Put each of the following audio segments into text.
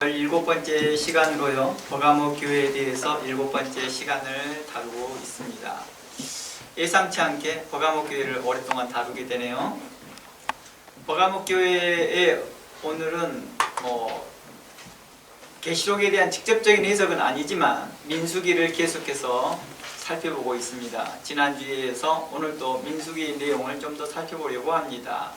17번째 시간으로요, 버가모 교회에 대해서 7번째 시간을 다루고 있습니다. 예상치 않게 버가모 교회를 오랫동안 다루게 되네요. 버가모 교회의 오늘은 계시록에 대한 직접적인 해석은 아니지만 민수기를 계속해서 살펴보고 있습니다. 지난주에서 오늘 또 민수기 내용을 좀 더 살펴보려고 합니다.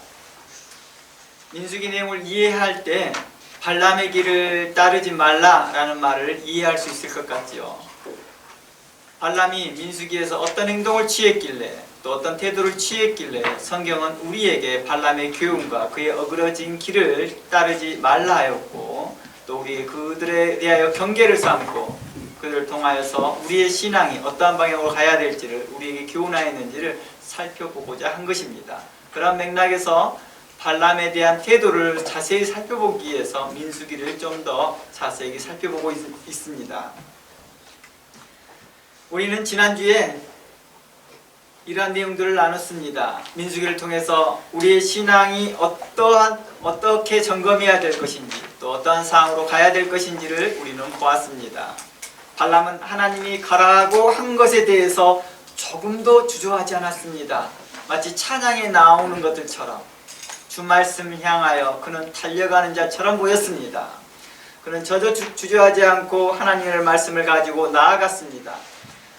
민수기 내용을 이해할 때 발람의 길을 따르지 말라라는 말을 이해할 수 있을 것 같지요. 발람이 민수기에서 어떤 행동을 취했길래 또 어떤 태도를 취했길래 성경은 우리에게 발람의 교훈과 그의 어그러진 길을 따르지 말라 하였고, 또 우리 그들에 대하여 경계를 삼고 그들을 통하여서 우리의 신앙이 어떠한 방향으로 가야 될지를 우리에게 교훈하였는지를 살펴보고자 한 것입니다. 그런 맥락에서 발람에 대한 태도를 자세히 살펴보기 위해서 민수기를 좀 더 자세히 살펴보고 있습니다. 우리는 지난주에 이러한 내용들을 나눴습니다. 민수기를 통해서 우리의 신앙이 어떻게 점검해야 될 것인지, 또 어떠한 상황으로 가야 될 것인지를 우리는 보았습니다. 발람은 하나님이 가라고 한 것에 대해서 조금도 주저하지 않았습니다. 마치 찬양에 나오는 것들처럼 주 말씀 향하여 그는 달려가는 자처럼 보였습니다. 그는 저도 주저하지 않고 하나님의 말씀을 가지고 나아갔습니다.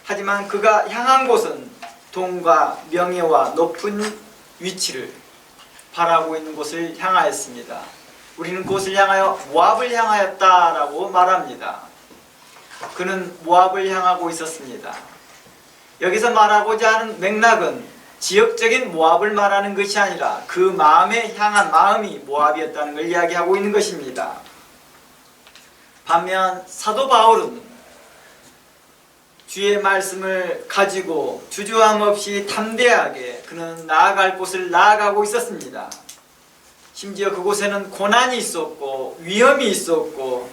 하지만 그가 향한 곳은 돈과 명예와 높은 위치를 바라고 있는 곳을 향하였습니다. 우리는 그곳을 향하여 모압을 향하였다라고 말합니다. 그는 모압을 향하고 있었습니다. 여기서 말하고자 하는 맥락은 지역적인 모압을 말하는 것이 아니라 그 마음에 향한 마음이 모압이었다는 걸 이야기하고 있는 것입니다. 반면 사도 바울은 주의 말씀을 가지고 주저함 없이 담대하게 그는 나아갈 곳을 나아가고 있었습니다. 심지어 그곳에는 고난이 있었고 위험이 있었고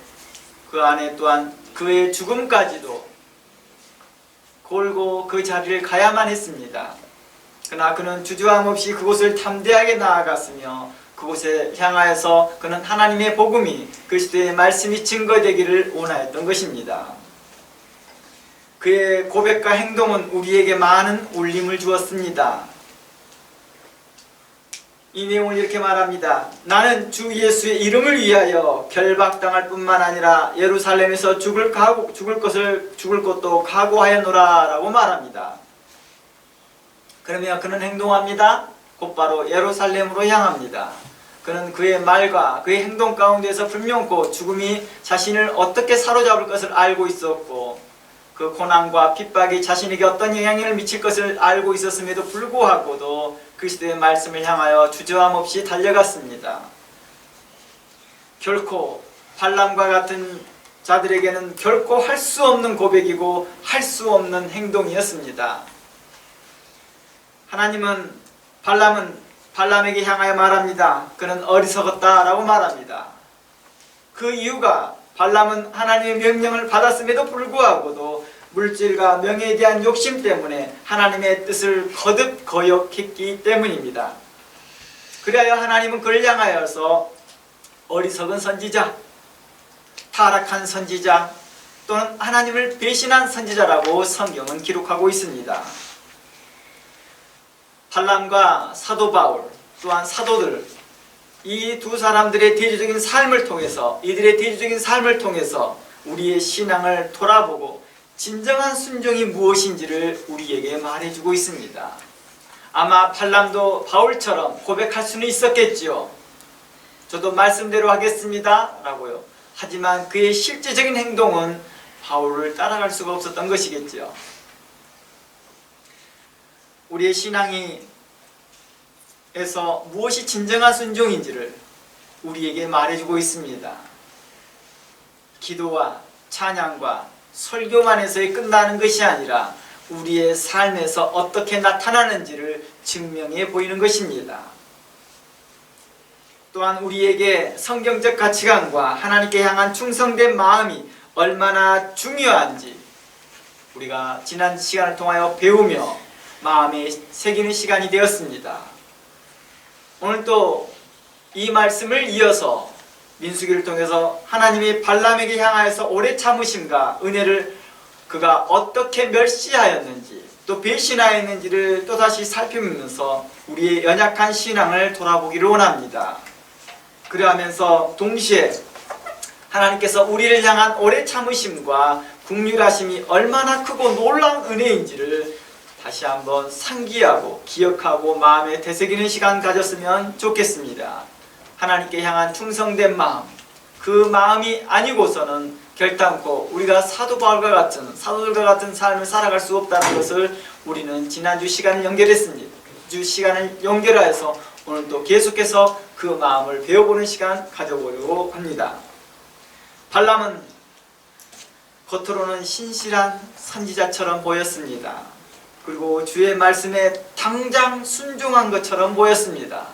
그 안에 또한 그의 죽음까지도 골고 그 자리를 가야만 했습니다. 그러나 그는 주저함 없이 그곳을 담대하게 나아갔으며 그곳에 향하여서 그는 하나님의 복음이 그리스도의 말씀이 증거되기를 원하였던 것입니다. 그의 고백과 행동은 우리에게 많은 울림을 주었습니다. 이 내용을 이렇게 말합니다. 나는 주 예수의 이름을 위하여 결박당할 뿐만 아니라 예루살렘에서 죽을 것도 각오하였노라 라고 말합니다. 그러면 그는 행동합니다. 곧바로 예루살렘으로 향합니다. 그는 그의 말과 그의 행동 가운데서 분명코 죽음이 자신을 어떻게 사로잡을 것을 알고 있었고, 그 고난과 핍박이 자신에게 어떤 영향을 미칠 것을 알고 있었음에도 불구하고도 그리스도의 말씀을 향하여 주저함 없이 달려갔습니다. 결코 발람과 같은 자들에게는 결코 할 수 없는 고백이고 할 수 없는 행동이었습니다. 하나님은 발람에게 향하여 말합니다. 그는 어리석었다라고 말합니다. 그 이유가 발람은 하나님의 명령을 받았음에도 불구하고도 물질과 명예에 대한 욕심 때문에 하나님의 뜻을 거듭 거역했기 때문입니다. 그리하여 하나님은 그를 향하여서 어리석은 선지자, 타락한 선지자, 또는 하나님을 배신한 선지자라고 성경은 기록하고 있습니다. 발람과 사도 바울, 또한 사도들, 이 두 사람들의 대조적인 삶을 통해서, 이들의 대조적인 삶을 통해서 우리의 신앙을 돌아보고 진정한 순종이 무엇인지를 우리에게 말해주고 있습니다. 아마 발람도 바울처럼 고백할 수는 있었겠지요. 저도 말씀대로 하겠습니다 라고요. 하지만 그의 실제적인 행동은 바울을 따라갈 수가 없었던 것이겠지요. 우리의 신앙이 에서 무엇이 진정한 순종인지를 우리에게 말해주고 있습니다. 기도와 찬양과 설교만 해서 끝나는 것이 아니라 우리의 삶에서 어떻게 나타나는지를 증명해 보이는 것입니다. 또한 우리에게 성경적 가치관과 하나님께 향한 충성된 마음이 얼마나 중요한지 우리가 지난 시간을 통하여 배우며 마음에 새기는 시간이 되었습니다. 오늘 또 이 말씀을 이어서 민수기를 통해서 하나님이 발람에게 향하여서 오래 참으심과 은혜를 그가 어떻게 멸시하였는지 또 배신하였는지를 또다시 살펴보면서 우리의 연약한 신앙을 돌아보기를 원합니다. 그러하면서 동시에 하나님께서 우리를 향한 오래 참으심과 긍휼하심이 얼마나 크고 놀라운 은혜인지를 다시 한번 상기하고 기억하고 마음에 되새기는 시간 가졌으면 좋겠습니다. 하나님께 향한 충성된 마음, 그 마음이 아니고서는 결단코 우리가 사도 바울과 같은 사도들과 같은 삶을 살아갈 수 없다는 것을 우리는 지난주 시간을 연결했습니다. 주 시간을 연결하여서 오늘 또 계속해서 그 마음을 배워보는 시간 가져보려고 합니다. 발람은 겉으로는 신실한 선지자처럼 보였습니다. 그리고 주의 말씀에 당장 순종한 것처럼 보였습니다.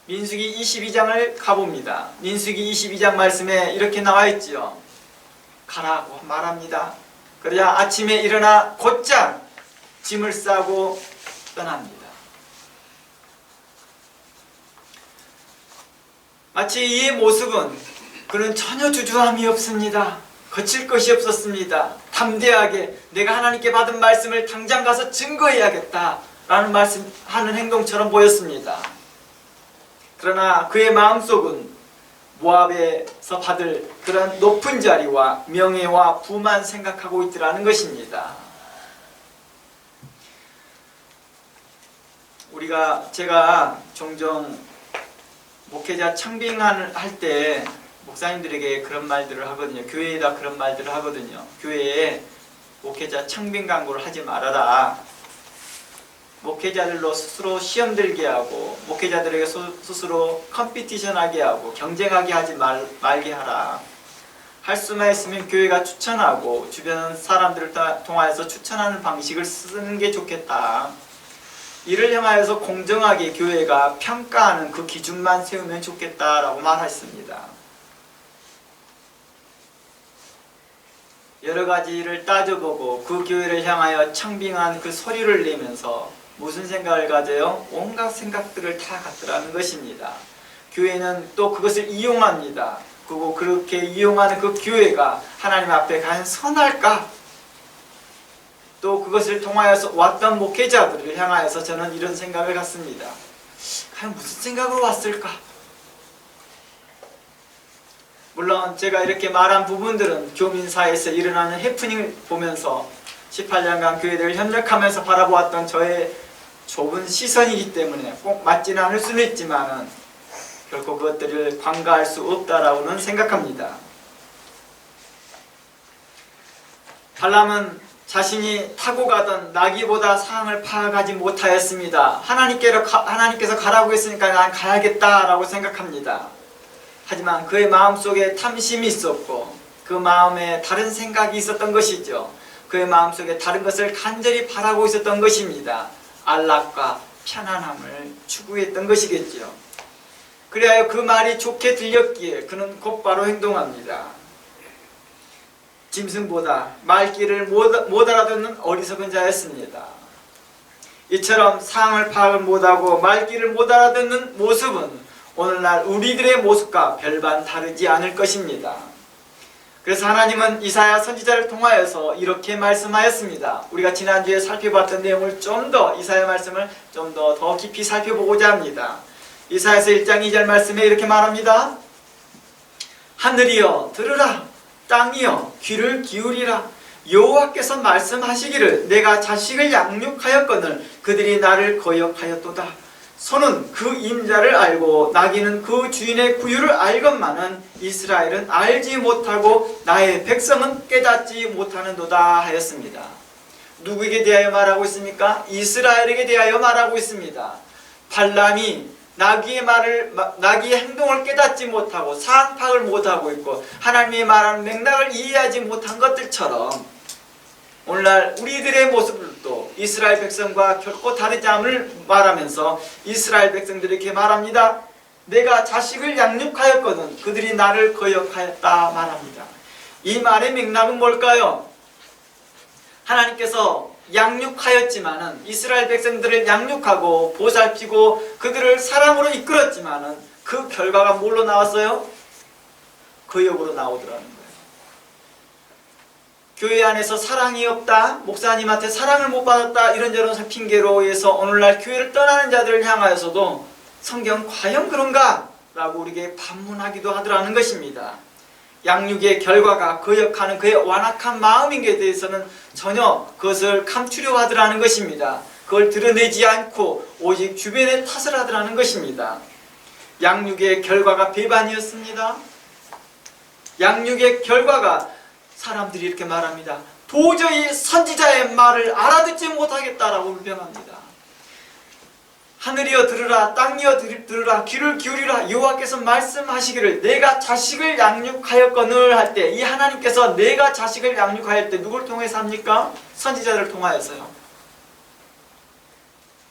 민수기 22장을 가봅니다. 민수기 22장 말씀에 이렇게 나와 있지요. 가라고 말합니다. 그러자 아침에 일어나 곧장 짐을 싸고 떠납니다. 마치 이의 모습은 그는 전혀 주저함이 없습니다. 거칠 것이 없었습니다. 담대하게 내가 하나님께 받은 말씀을 당장 가서 증거해야겠다 라는 말씀하는 행동처럼 보였습니다. 그러나 그의 마음속은 모압에서 받을 그런 높은 자리와 명예와 부만 생각하고 있더라는 것입니다. 제가 종종 목회자 청빙할 때 목사님들에게 그런 말들을 하거든요. 교회에다 그런 말들을 하거든요. 교회에 목회자 청빙 광고를 하지 말아라. 목회자들로 스스로 시험 들게 하고 목회자들에게 스스로 컴피티션하게 하고 경쟁하게 하지 말게 하라. 할 수만 있으면 교회가 추천하고 주변 사람들을 통하여서 추천하는 방식을 쓰는 게 좋겠다. 이를 향하여서 공정하게 교회가 평가하는 그 기준만 세우면 좋겠다라고 말했습니다. 여러 가지를 따져보고 그 교회를 향하여 청빙한 그 소리를 내면서 무슨 생각을 가져요? 온갖 생각들을 다 갖더라는 것입니다. 교회는 또 그것을 이용합니다. 그리고 그렇게 이용하는 그 교회가 하나님 앞에 과연 선할까? 또 그것을 통하여서 왔던 목회자들을 향하여서 저는 이런 생각을 갖습니다. 과연 무슨 생각으로 왔을까? 물론 제가 이렇게 말한 부분들은 교민사회에서 일어나는 해프닝을 보면서 18년간 교회들을 협력하면서 바라보았던 저의 좁은 시선이기 때문에 꼭 맞지는 않을 수는 있지만 결코 그것들을 관가할 수 없다라고는 생각합니다. 발람은 자신이 타고 가던 나귀보다 상황을 파악하지 못하였습니다. 하나님께서 가라고 했으니까 난 가야겠다라고 생각합니다. 하지만 그의 마음속에 탐심이 있었고 그 마음에 다른 생각이 있었던 것이죠. 그의 마음속에 다른 것을 간절히 바라고 있었던 것입니다. 안락과 편안함을 추구했던 것이겠죠. 그래야 그 말이 좋게 들렸기에 그는 곧바로 행동합니다. 짐승보다 말귀를 못 알아듣는 어리석은 자였습니다. 이처럼 상황을 파악을 못하고 말귀를 못 알아듣는 모습은 오늘날 우리들의 모습과 별반 다르지 않을 것입니다. 그래서 하나님은 이사야 선지자를 통하여서 이렇게 말씀하였습니다. 우리가 지난주에 살펴봤던 내용을 이사야 말씀을 좀 더 깊이 살펴보고자 합니다. 이사야서 1장 2절 말씀에 이렇게 말합니다. 하늘이여 들으라, 땅이여 귀를 기울이라. 여호와께서 말씀하시기를 내가 자식을 양육하였거늘 그들이 나를 거역하였도다. 소는 그 임자를 알고 나귀는 그 주인의 구유를 알건만은 이스라엘은 알지 못하고 나의 백성은 깨닫지 못하는도다 하였습니다. 누구에게 대하여 말하고 있습니까? 이스라엘에게 대하여 말하고 있습니다. 발람이 나귀의 행동을 깨닫지 못하고 사안 파악을 못하고 있고 하나님이 말하는 맥락을 이해하지 못한 것들처럼 오늘날 우리들의 모습도 이스라엘 백성과 결코 다르지 않음을 말하면서 이스라엘 백성들이 이렇게 말합니다. 내가 자식을 양육하였거든 그들이 나를 거역하였다 말합니다. 이 말의 맥락은 뭘까요? 하나님께서 양육하였지만은 이스라엘 백성들을 양육하고 보살피고 그들을 사랑으로 이끌었지만은 그 결과가 뭘로 나왔어요? 그 역으로 나오더라는 거예요. 교회 안에서 사랑이 없다, 목사님한테 사랑을 못 받았다, 이런저런 핑계로 해서 오늘날 교회를 떠나는 자들을 향하여서도 성경 과연 그런가? 라고 우리에게 반문하기도 하더라는 것입니다. 양육의 결과가 거역하는 그의 완악한 마음인 것에 대해서는 전혀 그것을 감추려 하더라는 것입니다. 그걸 드러내지 않고 오직 주변에 탓을 하더라는 것입니다. 양육의 결과가 배반이었습니다. 양육의 결과가 사람들이 이렇게 말합니다. 도저히 선지자의 말을 알아듣지 못하겠다라고 불평합니다. 하늘이여 들으라, 땅이여 들으라, 귀를 기울이라. 여호와께서 말씀하시기를 내가 자식을 양육하였거늘 할 때, 이 하나님께서 내가 자식을 양육하였을 때 누굴 통해서 합니까? 선지자를 통하여서요.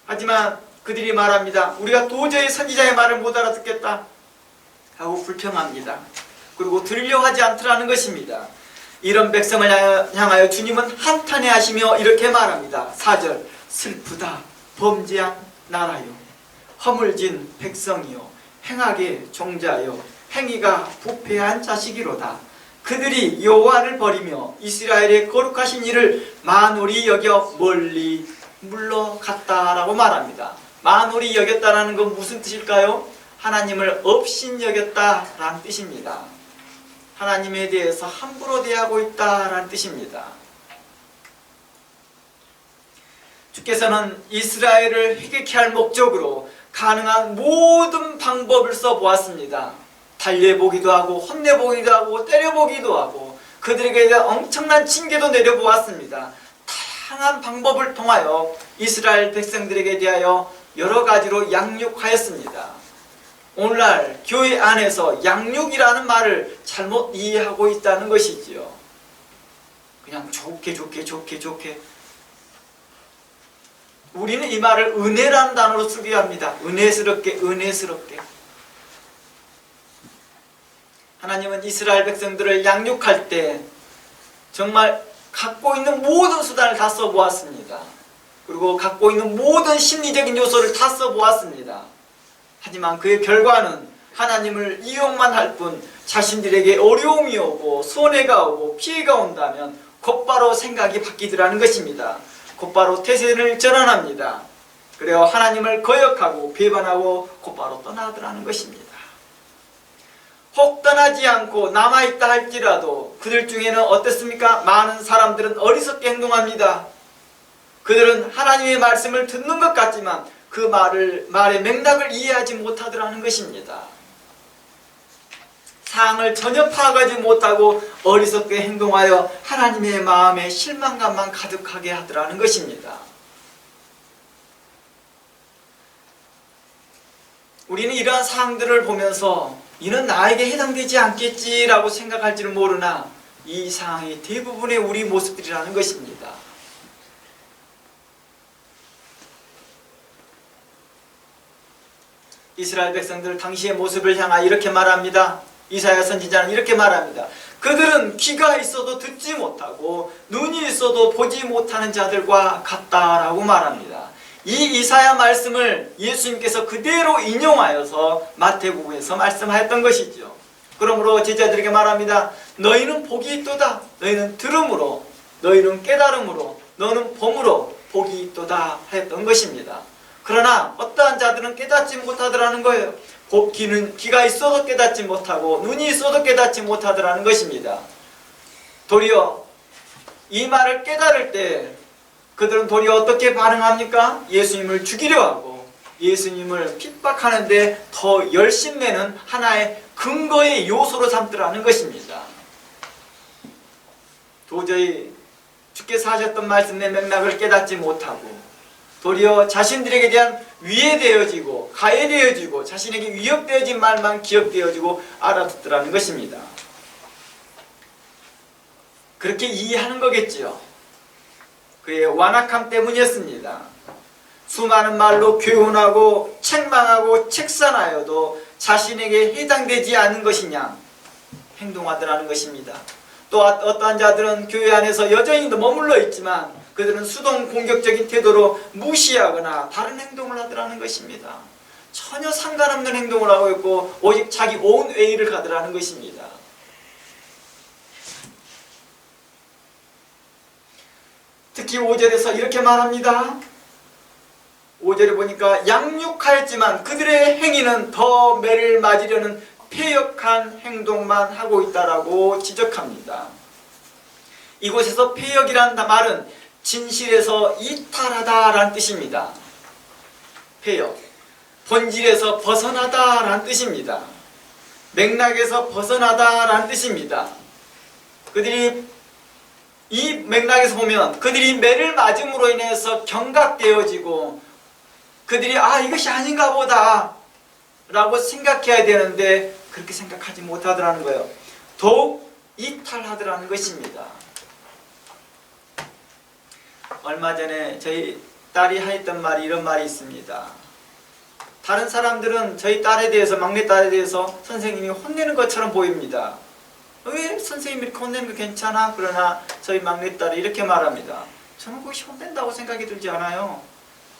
하지만 그들이 말합니다. 우리가 도저히 선지자의 말을 못 알아듣겠다 하고 불평합니다. 그리고 들으려 하지 않더라는 것입니다. 이런 백성을 향하여 주님은 한탄해하시며 이렇게 말합니다. 4절, 슬프다 범죄한 나라요, 허물진 백성이요, 행하게 종자요, 행위가 부패한 자식이로다. 그들이 여호와를 버리며 이스라엘의 거룩하신 이를 만홀히 여겨 멀리 물러갔다라고 말합니다. 만홀히 여겼다라는 건 무슨 뜻일까요? 하나님을 업신여겼다라는 뜻입니다. 하나님에 대해서 함부로 대하고 있다라는 뜻입니다. 주께서는 이스라엘을 회개케 할 목적으로 가능한 모든 방법을 써보았습니다. 달래보기도 하고 혼내보기도 하고 때려보기도 하고 그들에게 대한 엄청난 징계도 내려보았습니다. 다양한 방법을 통하여 이스라엘 백성들에게 대하여 여러 가지로 양육하였습니다. 오늘날 교회 안에서 양육이라는 말을 잘못 이해하고 있다는 것이지요. 그냥 좋게 우리는 이 말을 은혜라는 단어로 쓰게 합니다. 은혜스럽게. 하나님은 이스라엘 백성들을 양육할 때 정말 갖고 있는 모든 수단을 다 써보았습니다. 그리고 갖고 있는 모든 심리적인 요소를 다 써보았습니다. 하지만 그의 결과는 하나님을 이용만 할 뿐 자신들에게 어려움이 오고 손해가 오고 피해가 온다면 곧바로 생각이 바뀌더라는 것입니다. 곧바로 태세를 전환합니다. 그래요, 하나님을 거역하고 배반하고 곧바로 떠나더라는 것입니다. 혹 떠나지 않고 남아있다 할지라도 그들 중에는 어떻습니까? 많은 사람들은 어리석게 행동합니다. 그들은 하나님의 말씀을 듣는 것 같지만 그 말의 맥락을 이해하지 못하더라는 것입니다. 사항을 전혀 파악하지 못하고 어리석게 행동하여 하나님의 마음에 실망감만 가득하게 하더라는 것입니다. 우리는 이러한 사항들을 보면서 이는 나에게 해당되지 않겠지라고 생각할지는 모르나 이 상황이 대부분의 우리 모습들이라는 것입니다. 이스라엘 백성들 당시의 모습을 향하여 이렇게 말합니다. 이사야 선지자는 이렇게 말합니다. 그들은 귀가 있어도 듣지 못하고 눈이 있어도 보지 못하는 자들과 같다라고 말합니다. 이 이사야 말씀을 예수님께서 그대로 인용하여서 마태복음에서 말씀하였던 것이죠. 그러므로 제자들에게 말합니다. 너희는 복이 있도다. 너희는 들음으로, 너희는 깨달음으로, 너는 봄으로 복이 있도다 하였던 것입니다. 그러나 어떠한 자들은 깨닫지 못하더라는 거예요. 귀가 있어도 깨닫지 못하고 눈이 있어도 깨닫지 못하더라는 것입니다. 도리어 이 말을 깨달을 때 그들은 도리어 어떻게 반응합니까? 예수님을 죽이려 하고 예수님을 핍박하는데 더 열심내는 하나의 근거의 요소로 삼더라는 것입니다. 도저히 주께서 하셨던 말씀의 맥락을 깨닫지 못하고 도리어 자신들에게 대한 위해되어지고 가해되어지고 자신에게 위협되어진 말만 기억되어지고 알아듣더라는 것입니다. 그렇게 이해하는 거겠지요. 그의 완악함 때문이었습니다. 수많은 말로 교훈하고 책망하고 책산하여도 자신에게 해당되지 않은 것이냐 행동하더라는 것입니다. 또 어떠한 자들은 교회 안에서 여전히 머물러 있지만 그들은 수동 공격적인 태도로 무시하거나 다른 행동을 하더라는 것입니다. 전혀 상관없는 행동을 하고 있고 오직 자기 온 외의를 가더라는 것입니다. 특히 5절에서 이렇게 말합니다. 5절에 보니까 양육하였지만 그들의 행위는 더 매를 맞으려는 패역한 행동만 하고 있다라고 지적합니다. 이곳에서 패역이란 말은 진실에서 이탈하다라는 뜻입니다. 패역, 본질에서 벗어나다라는 뜻입니다. 맥락에서 벗어나다라는 뜻입니다. 그들이 이 맥락에서 보면 그들이 매를 맞음으로 인해서 경각되어지고 그들이 이것이 아닌가 보다 라고 생각해야 되는데 그렇게 생각하지 못하더라는 거예요. 더욱 이탈하더라는 것입니다. 얼마 전에 저희 딸이 했던 말이 이런 말이 있습니다. 다른 사람들은 저희 딸에 대해서, 막내딸에 대해서 선생님이 혼내는 것처럼 보입니다. 왜 선생님이 이렇게 혼내는 거 괜찮아? 그러나 저희 막내딸이 이렇게 말합니다. 저는 그것이 혼낸다고 생각이 들지 않아요.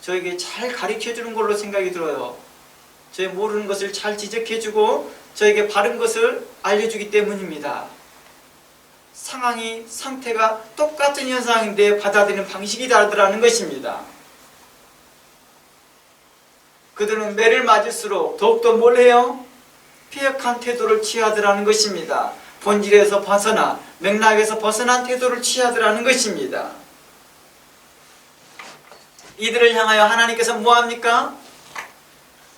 저에게 잘 가르쳐주는 걸로 생각이 들어요. 저희 모르는 것을 잘 지적해주고 저에게 바른 것을 알려주기 때문입니다. 상태가 똑같은 현상인데 받아들이는 방식이 다르더라는 것입니다. 그들은 매를 맞을수록 더욱더 뭘 해요? 패역한 태도를 취하더라는 것입니다. 본질에서 벗어나 맥락에서 벗어난 태도를 취하더라는 것입니다. 이들을 향하여 하나님께서 뭐합니까?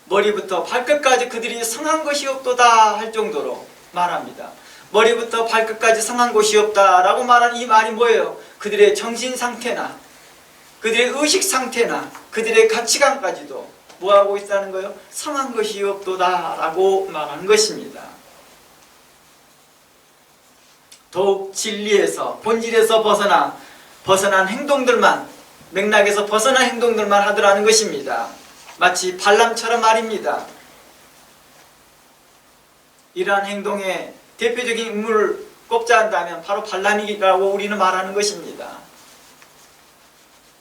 머리부터 발끝까지 그들이 성한 것이 없도다 할 정도로 말합니다. 머리부터 발끝까지 성한 것이 없다라고 말하는 이 말이 뭐예요? 그들의 정신 상태나 그들의 의식 상태나 그들의 가치관까지도 뭐하고 있다는 거예요? 성한 것이 없도다라고 말하는 것입니다. 더욱 진리에서 본질에서 벗어난 행동들만, 맥락에서 벗어난 행동들만 하더라는 것입니다. 마치 발람처럼 말입니다. 이러한 행동의 대표적인 인물을 꼽자 한다면 바로 발람이라고 우리는 말하는 것입니다.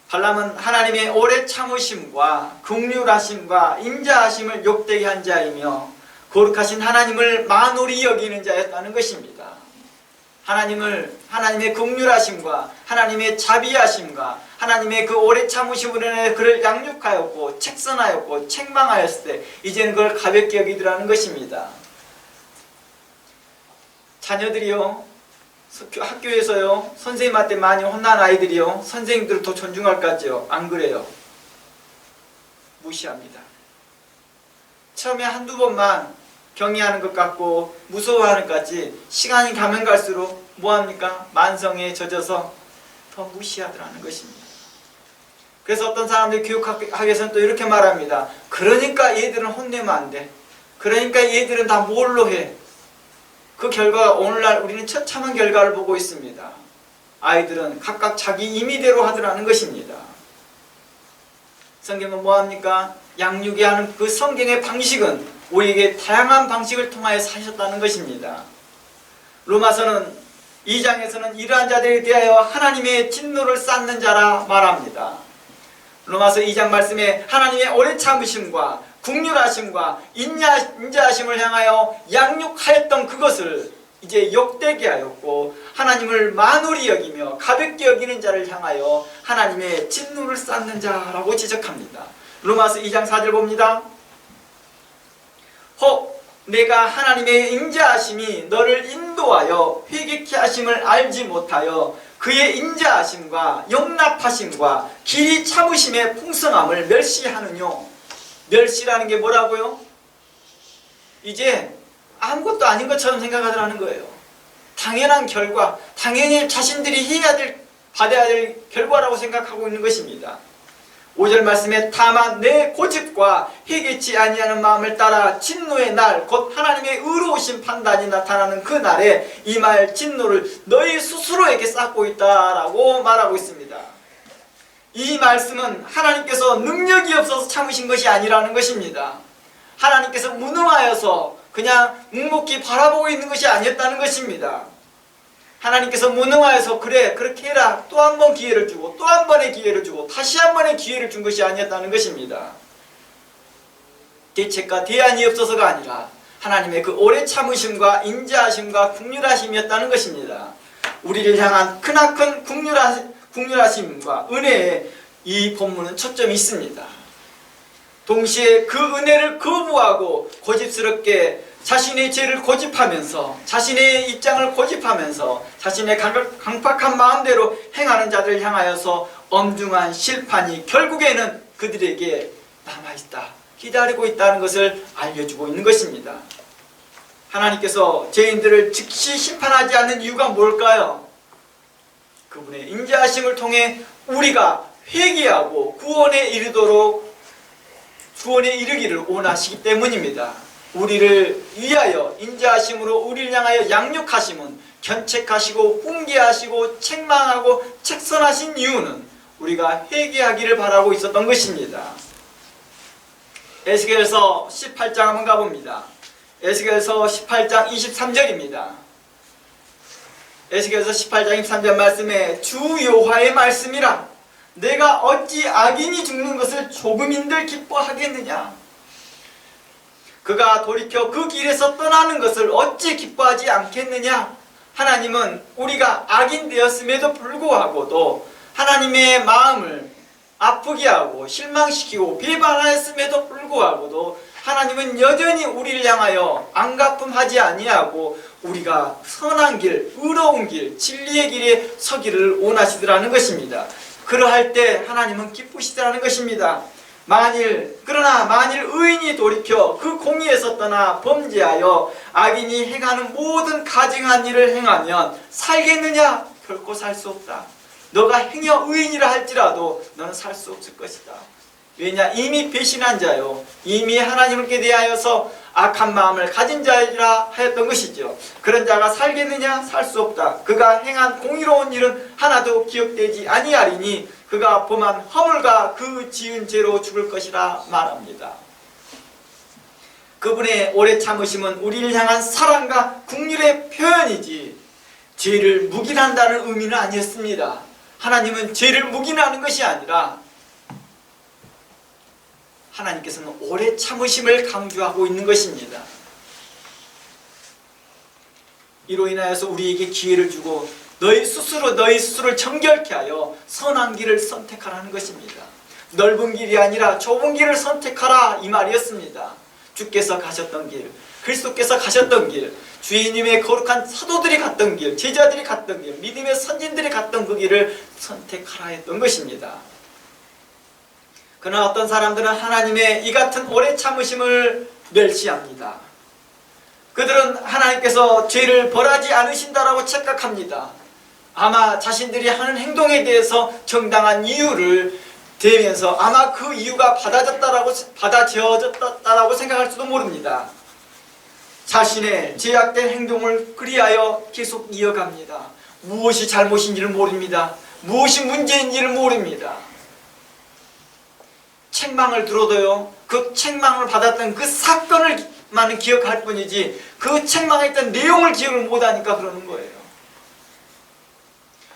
발람은 하나님의 오래 참으심과 긍휼하심과 인자하심을 욕되게 한 자이며 거룩하신 하나님을 만홀히 여기는 자였다는 것입니다. 하나님의 긍휼하심과 하나님의 자비하심과 하나님의 그 오래 참으심으로 인해 그를 양육하였고 책선하였고 책망하였을 때 이제는 그걸 가볍게 여기더라는 것입니다. 자녀들이요, 학교에서요, 선생님한테 많이 혼난 아이들이요, 선생님들을 더 존중할 것 같죠? 안 그래요? 무시합니다. 처음에 한두 번만 경의하는 것 같고 무서워하는 것 같지 시간이 가면 갈수록 뭐합니까? 만성에 젖어서 더 무시하더라는 것입니다. 그래서 어떤 사람들이 교육학에서는 또 이렇게 말합니다. 그러니까 얘들은 혼내면 안 돼. 그러니까 얘들은 다 뭘로 해. 그 결과가 오늘날 우리는 처참한 결과를 보고 있습니다. 아이들은 각각 자기 임의대로 하더라는 것입니다. 성경은 뭐합니까? 양육이 하는 그 성경의 방식은 우리에게 다양한 방식을 통하여 사셨다는 것입니다. 로마서는 2장에서는 이러한 자들에 대하여 하나님의 진노를 쌓는 자라 말합니다. 로마서 2장 말씀에 하나님의 오래 참으심과 긍휼하심과 인자하심을 향하여 양육하였던 그것을 이제 욕되게 하였고 하나님을 만홀히 여기며 가볍게 여기는 자를 향하여 하나님의 진노를 쌓는 자라고 지적합니다. 로마서 2장 4절 봅니다. 혹 내가 하나님의 인자하심이 너를 인도하여 회개케 하심을 알지 못하여 그의 인자하심과 용납하심과 길이 참으심의 풍성함을 멸시하느뇨. 멸시라는 게 뭐라고요? 이제 아무것도 아닌 것처럼 생각하더라는 거예요. 당연한 결과, 당연히 자신들이 받아야 될 결과라고 생각하고 있는 것입니다. 5절 말씀에 다만 내 고집과 회개치 아니하는 마음을 따라 진노의 날 곧 하나님의 의로우신 판단이 나타나는 그 날에 이 말 진노를 너희 스스로에게 쌓고 있다라고 말하고 있습니다. 이 말씀은 하나님께서 능력이 없어서 참으신 것이 아니라는 것입니다. 하나님께서 무능하여서 그냥 묵묵히 바라보고 있는 것이 아니었다는 것입니다. 하나님께서 무능하여서 그래 그렇게 해라 또 한 번 기회를 주고 또 한 번의 기회를 주고 다시 한 번의 기회를 준 것이 아니었다는 것입니다. 대책과 대안이 없어서가 아니라 하나님의 그 오래 참으심과 인자하심과 긍휼하심이었다는 것입니다. 우리를 향한 크나큰 긍휼하심과 은혜에 이 본문은 초점이 있습니다. 동시에 그 은혜를 거부하고 고집스럽게 자신의 죄를 고집하면서 자신의 입장을 고집하면서 자신의 강팍한 마음대로 행하는 자들을 향하여서 엄중한 심판이 결국에는 그들에게 남아있다, 기다리고 있다는 것을 알려주고 있는 것입니다. 하나님께서 죄인들을 즉시 심판하지 않는 이유가 뭘까요? 그분의 인자하심을 통해 우리가 회개하고 구원에 이르기를 원하시기 때문입니다. 우리를 위하여 인자하심으로 우리를 향하여 양육하심은 견책하시고 훈계하시고 책망하고 책선하신 이유는 우리가 회개하기를 바라고 있었던 것입니다. 에스겔서 18장 한번 가봅니다. 에스겔서 18장 23절입니다. 에스겔서 18장 23절 말씀에 주 여호와의 말씀이라 내가 어찌 악인이 죽는 것을 조금인들 기뻐하겠느냐. 그가 돌이켜 그 길에서 떠나는 것을 어찌 기뻐하지 않겠느냐. 하나님은 우리가 악인 되었음에도 불구하고도 하나님의 마음을 아프게 하고 실망시키고 비방하였음에도 불구하고도 하나님은 여전히 우리를 향하여 안갚음하지 아니하고 우리가 선한 길, 의로운 길, 진리의 길에 서기를 원하시더라는 것입니다. 그러할 때 하나님은 기쁘시더라는 것입니다. 그러나 만일 의인이 돌이켜 그 공의에서 떠나 범죄하여 악인이 행하는 모든 가증한 일을 행하면 살겠느냐? 결코 살 수 없다. 너가 행여 의인이라 할지라도 너는 살 수 없을 것이다. 왜냐? 이미 배신한 자요, 이미 하나님께 대하여서 악한 마음을 가진 자이라 하였던 것이죠. 그런 자가 살겠느냐? 살 수 없다. 그가 행한 공의로운 일은 하나도 기억되지 아니하리니 그가 범한 허물과 그 지은 죄로 죽을 것이라 말합니다. 그분의 오래 참으심은 우리를 향한 사랑과 긍휼의 표현이지 죄를 묵인한다는 의미는 아니었습니다. 하나님은 죄를 묵인하는 것이 아니라 하나님께서는 오래 참으심을 강조하고 있는 것입니다. 이로 인하여서 우리에게 기회를 주고 너희 스스로를 정결케 하여 선한 길을 선택하라는 것입니다. 넓은 길이 아니라 좁은 길을 선택하라, 이 말이었습니다. 주께서 가셨던 길, 그리스도께서 가셨던 길, 주님의 거룩한 사도들이 갔던 길, 제자들이 갔던 길, 믿음의 선진들이 갔던 그 길을 선택하라 했던 것입니다. 그러나 어떤 사람들은 하나님의 이 같은 오래 참으심을 멸시합니다. 그들은 하나님께서 죄를 벌하지 않으신다라고 착각합니다. 아마 자신들이 하는 행동에 대해서 정당한 이유를 대면서 아마 그 이유가 받아지어졌다라고 생각할지도 모릅니다. 자신의 죄악된 행동을 그리하여 계속 이어갑니다. 무엇이 잘못인지를 모릅니다. 무엇이 문제인지를 모릅니다. 책망을 들어도요, 그 책망을 받았던 그 사건을만 기억할 뿐이지 그 책망했던 내용을 기억을 못하니까 그러는 거예요.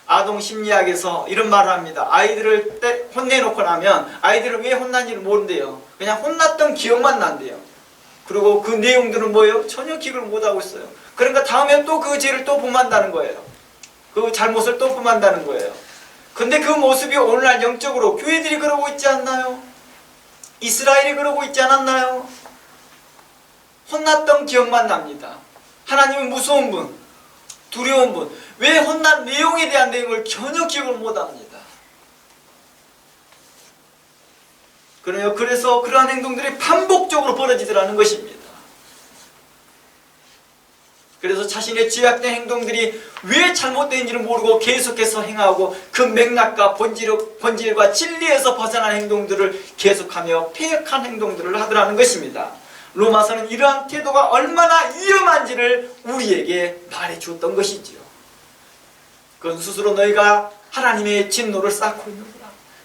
아동 심리학에서 이런 말을 합니다. 아이들을 혼내놓고 나면 아이들을 왜 혼난지를 모른대요. 그냥 혼났던 기억만 난대요. 그리고 그 내용들은 뭐예요? 전혀 기억을 못하고 있어요. 그러니까 다음에 또 그 죄를 또 범한다는 거예요. 그 잘못을 또 범한다는 거예요. 근데 그 모습이 오늘날 영적으로 교회들이 그러고 있지 않나요? 이스라엘이 그러고 있지 않았나요? 혼났던 기억만 납니다. 하나님은 무서운 분, 두려운 분, 왜 혼난 내용에 대한 내용을 전혀 기억을 못합니다. 그래서 그러한 행동들이 반복적으로 벌어지더라는 것입니다. 그래서 자신의 죄악된 행동들이 왜 잘못된지를 모르고 계속해서 행하고 그 맥락과 본질과 진리에서 벗어난 행동들을 계속하며 폐역한 행동들을 하더라는 것입니다. 로마서는 이러한 태도가 얼마나 위험한지를 우리에게 말해주었던 것이지요. 그건 스스로 너희가 하나님의 진노를 쌓고 있는 거다.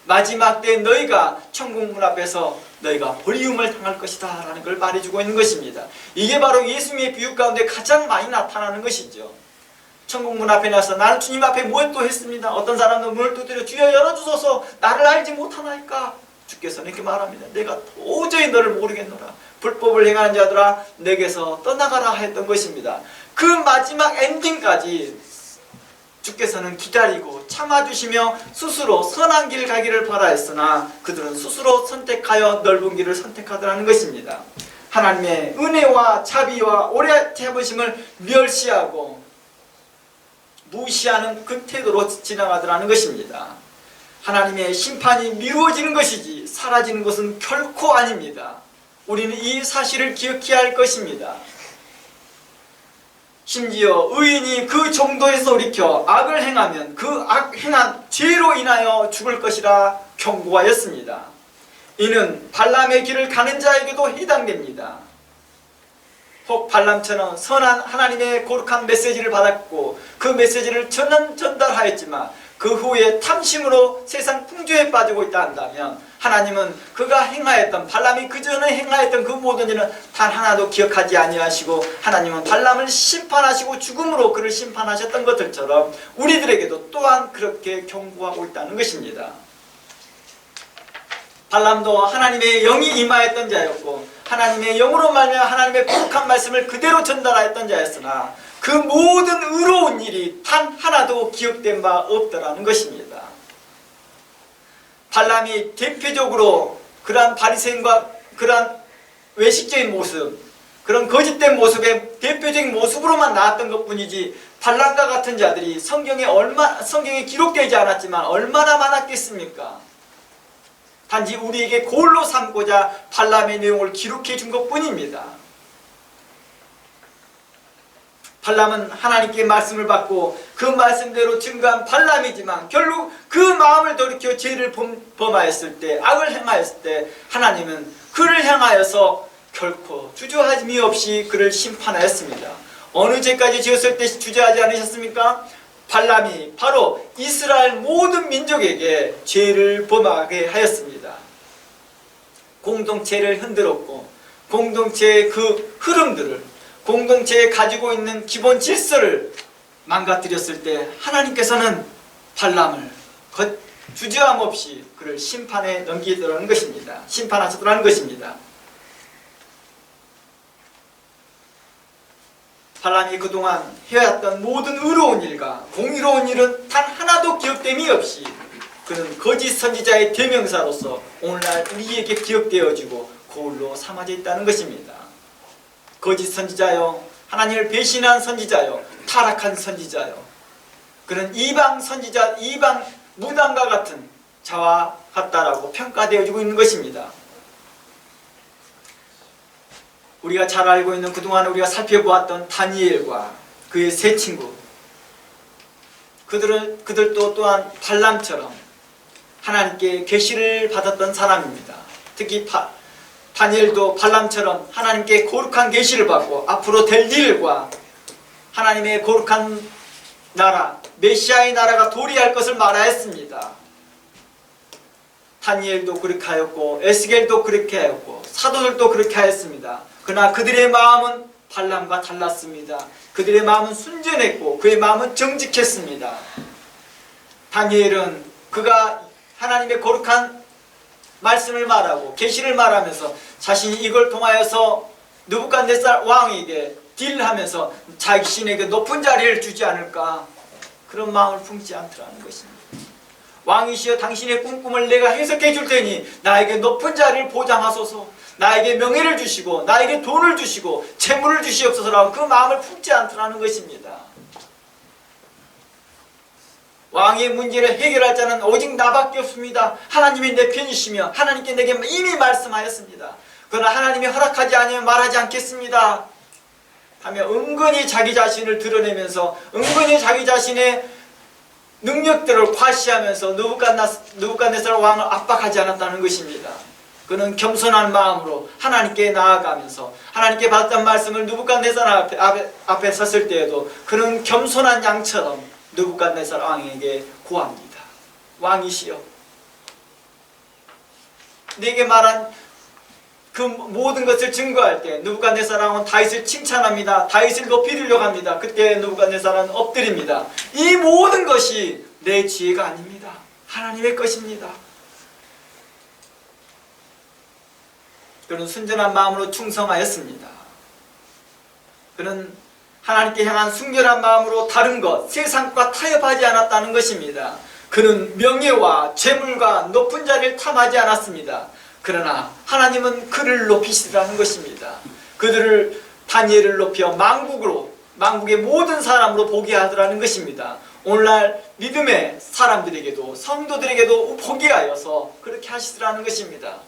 마지막 때 너희가 천국문 앞에서 너희가 버리움을 당할 것이다 라는 걸 말해주고 있는 것입니다. 이게 바로 예수님의 비유 가운데 가장 많이 나타나는 것이죠. 천국문 앞에 나서 나는 주님 앞에 뭘 또 했습니다. 어떤 사람은 문을 두드려 주여 열어주소서, 나를 알지 못하나이까. 주께서는 이렇게 말합니다. 내가 도저히 너를 모르겠노라. 불법을 행하는 자들아 내게서 떠나가라 했던 것입니다. 그 마지막 엔딩까지 주께서는 기다리고 참아주시며 스스로 선한 길 가기를 바라했으나 그들은 스스로 선택하여 넓은 길을 선택하더라는 것입니다. 하나님의 은혜와 자비와 오래 참으심을 멸시하고 무시하는 그 태도로 지나가더라는 것입니다. 하나님의 심판이 미루어지는 것이지 사라지는 것은 결코 아닙니다. 우리는 이 사실을 기억해야 할 것입니다. 심지어 의인이 그 정도에서 돌이켜 악을 행하면 그 행한 죄로 인하여 죽을 것이라 경고하였습니다. 이는 발람의 길을 가는 자에게도 해당됩니다. 혹 발람처럼 선한 하나님의 거룩한 메시지를 받았고 그 메시지를 전달하였지만 그 후에 탐심으로 세상 풍조에 빠지고 있다 한다면 하나님은 그가 행하였던 발람이 그 전에 행하였던 그 모든 일은 단 하나도 기억하지 아니하시고 하나님은 발람을 심판하시고 죽음으로 그를 심판하셨던 것들처럼 우리들에게도 또한 그렇게 경고하고 있다는 것입니다. 발람도 하나님의 영이 임하였던 자였고 하나님의 영으로 말미암아 하나님의 거룩한 말씀을 그대로 전달하였던 자였으나 그 모든 의로운 일이 단 하나도 기억된 바 없더라는 것입니다. 발람이 대표적으로 그러한 바리새인과 그러한 외식적인 모습, 그런 거짓된 모습의 대표적인 모습으로만 나왔던 것뿐이지 발람과 같은 자들이 성경에 기록되지 않았지만 얼마나 많았겠습니까? 단지 우리에게 고울로 삼고자 발람의 내용을 기록해 준 것뿐입니다. 발람은 하나님께 말씀을 받고 그 말씀대로 증거한 발람이지만 결국 그 마음을 돌이켜 죄를 범하였을 때, 악을 행하였을 때 하나님은 그를 향하여서 결코 주저함이 없이 그를 심판하였습니다. 어느 죄까지 지었을 때 주저하지 않으셨습니까? 발람이 바로 이스라엘 모든 민족에게 죄를 범하게 하였습니다. 공동체를 흔들었고 공동체의 그 흐름들을, 공동체에 가지고 있는 기본 질서를 망가뜨렸을 때 하나님께서는 발람을 주저함 없이 그를 심판에 넘기더라는 것입니다. 심판하셨더라는 것입니다. 발람이 그동안 해왔던 모든 의로운 일과 공의로운 일은 단 하나도 기억됨이 없이 그는 거짓 선지자의 대명사로서 오늘날 우리에게 기억되어지고 거울로 삼아져 있다는 것입니다. 거짓 선지자요, 하나님을 배신한 선지자요, 타락한 선지자요, 그는 이방 선지자, 이방 무당과 같은 자와 같다라고 평가되어지고 있는 것입니다. 우리가 잘 알고 있는 그동안 우리가 살펴보았던 다니엘과 그의 세 친구, 그들도 또한 발람처럼 하나님께 계시를 받았던 사람입니다. 특히 다니엘도 발람처럼 하나님께 거룩한 계시를 받고 앞으로 될 일과 하나님의 거룩한 나라, 메시아의 나라가 도래할 것을 말하였습니다. 다니엘도 그렇게 하였고 에스겔도 그렇게 하였고 사도들도 그렇게 하였습니다. 그러나 그들의 마음은 발람과 달랐습니다. 그들의 마음은 순전했고 그의 마음은 정직했습니다. 다니엘은 그가 하나님의 거룩한 말씀을 말하고 계시를 말하면서 자신이 이걸 통하여서 느부갓네살 왕에게 딜하면서 자신에게 높은 자리를 주지 않을까, 그런 마음을 품지 않더라는 것입니다. 왕이시여 당신의 꿈꿈을 내가 해석해 줄 테니 나에게 높은 자리를 보장하소서, 나에게 명예를 주시고 나에게 돈을 주시고 재물을 주시옵소서라고 그 마음을 품지 않더라는 것입니다. 왕의 문제를 해결할 자는 오직 나밖에 없습니다. 하나님이 내 편이시며 하나님께 내게 이미 말씀하였습니다. 그러나 하나님이 허락하지 않으면 말하지 않겠습니다 하며 은근히 자기 자신을 드러내면서 은근히 자기 자신의 능력들을 과시하면서 느부갓네살 왕을 압박하지 않았다는 것입니다. 그는 겸손한 마음으로 하나님께 나아가면서 하나님께 받았던 말씀을 느부갓네살 앞에 섰을 때에도 그는 겸손한 양처럼 느부갓네살 왕에게 구합니다. 왕이시여, 내게 말한 그 모든 것을 증거할 때 느부갓네살 왕은 다윗을 칭찬합니다. 다윗을 높이 들려갑니다. 그때 느부갓네살은 엎드립니다. 이 모든 것이 내 지혜가 아닙니다. 하나님의 것입니다. 그는 순전한 마음으로 충성하였습니다. 그는 하나님께 향한 순결한 마음으로 다른 것, 세상과 타협하지 않았다는 것입니다. 그는 명예와 재물과 높은 자리를 탐하지 않았습니다. 그러나 하나님은 그를 높이시라는 것입니다. 그들을 다니엘을 높여 만국의 모든 사람으로 보게 하더라는 것입니다. 오늘날 믿음의 사람들에게도 성도들에게도 보게 하여서 그렇게 하시더라는 것입니다.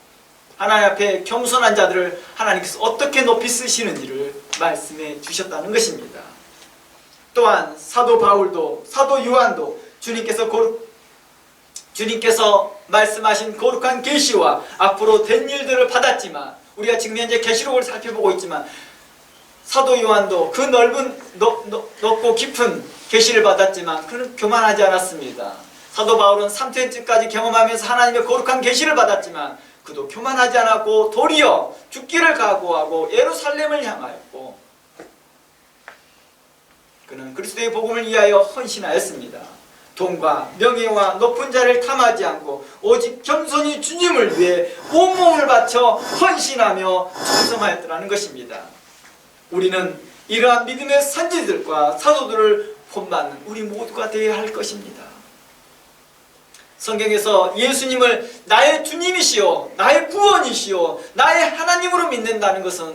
하나님 앞에 겸손한 자들을 하나님께서 어떻게 높이 쓰시는지를 말씀해 주셨다는 것입니다. 또한 사도 바울도 사도 요한도 주님께서 말씀하신 거룩한 계시와 앞으로 된 일들을 받았지만, 우리가 지금 현재 계시록을 살펴보고 있지만 사도 요한도 그 넓고 깊은 계시를 받았지만 그는 교만하지 않았습니다. 사도 바울은 3태쯤까지 경험하면서 하나님의 거룩한 계시를 받았지만 그도 교만하지 않았고 도리어 죽기를 각오하고 예루살렘을 향하였고, 그는 그리스도의 복음을 위하여 헌신하였습니다. 돈과 명예와 높은 자를 탐하지 않고 오직 겸손히 주님을 위해 온몸을 바쳐 헌신하며 충성하였더라는 것입니다. 우리는 이러한 믿음의 선지들과 사도들을 본받는 우리 모두가 되어야 할 것입니다. 성경에서 예수님을 나의 주님이시오, 나의 구원이시오, 나의 하나님으로 믿는다는 것은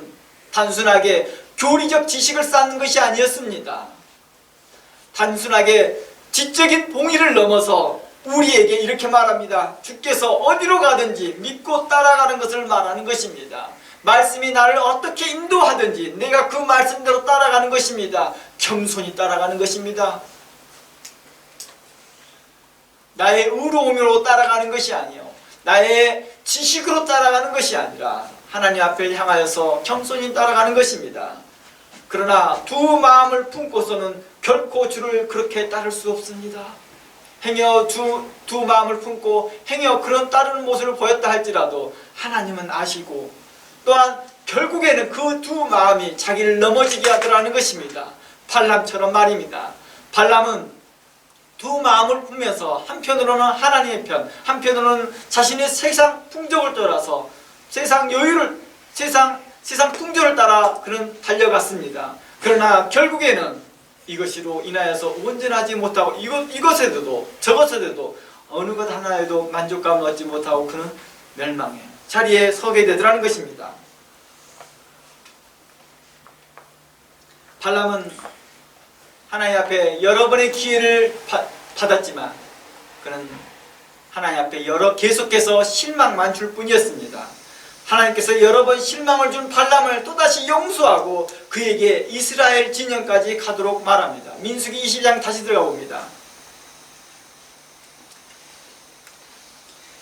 단순하게 교리적 지식을 쌓는 것이 아니었습니다. 단순하게 지적인 봉의를 넘어서 우리에게 이렇게 말합니다. 주께서 어디로 가든지 믿고 따라가는 것을 말하는 것입니다. 말씀이 나를 어떻게 인도하든지 내가 그 말씀대로 따라가는 것입니다. 겸손히 따라가는 것입니다. 나의 의로움으로 따라가는 것이 아니요, 나의 지식으로 따라가는 것이 아니라 하나님 앞을 향하여서 겸손히 따라가는 것입니다. 그러나 두 마음을 품고서는 결코 주를 그렇게 따를 수 없습니다. 행여 두 마음을 품고 행여 그런 따르는 모습을 보였다 할지라도 하나님은 아시고, 또한 결국에는 그 두 마음이 자기를 넘어지게 하더라는 것입니다. 발람처럼 말입니다. 발람은 두 마음을 품면서 한편으로는 하나님의 편, 한편으로는 자신의 세상 풍족을 따라서 세상 풍조를 따라 그는 달려갔습니다. 그러나 결국에는 이것으로 인하여서 온전하지 못하고 이것에도 저것에도 어느 것 하나에도 만족감을 얻지 못하고 그는 멸망의 자리에 서게 되더라는 것입니다. 발람은 하나님 앞에 여러 번의 기회를 받았지만 그는 하나님 앞에 계속해서 실망만 줄 뿐이었습니다. 하나님께서 여러 번 실망을 준 발람을 또다시 용서하고 그에게 이스라엘 진영까지 가도록 말합니다. 민수기 22장 다시 들어가 봅니다.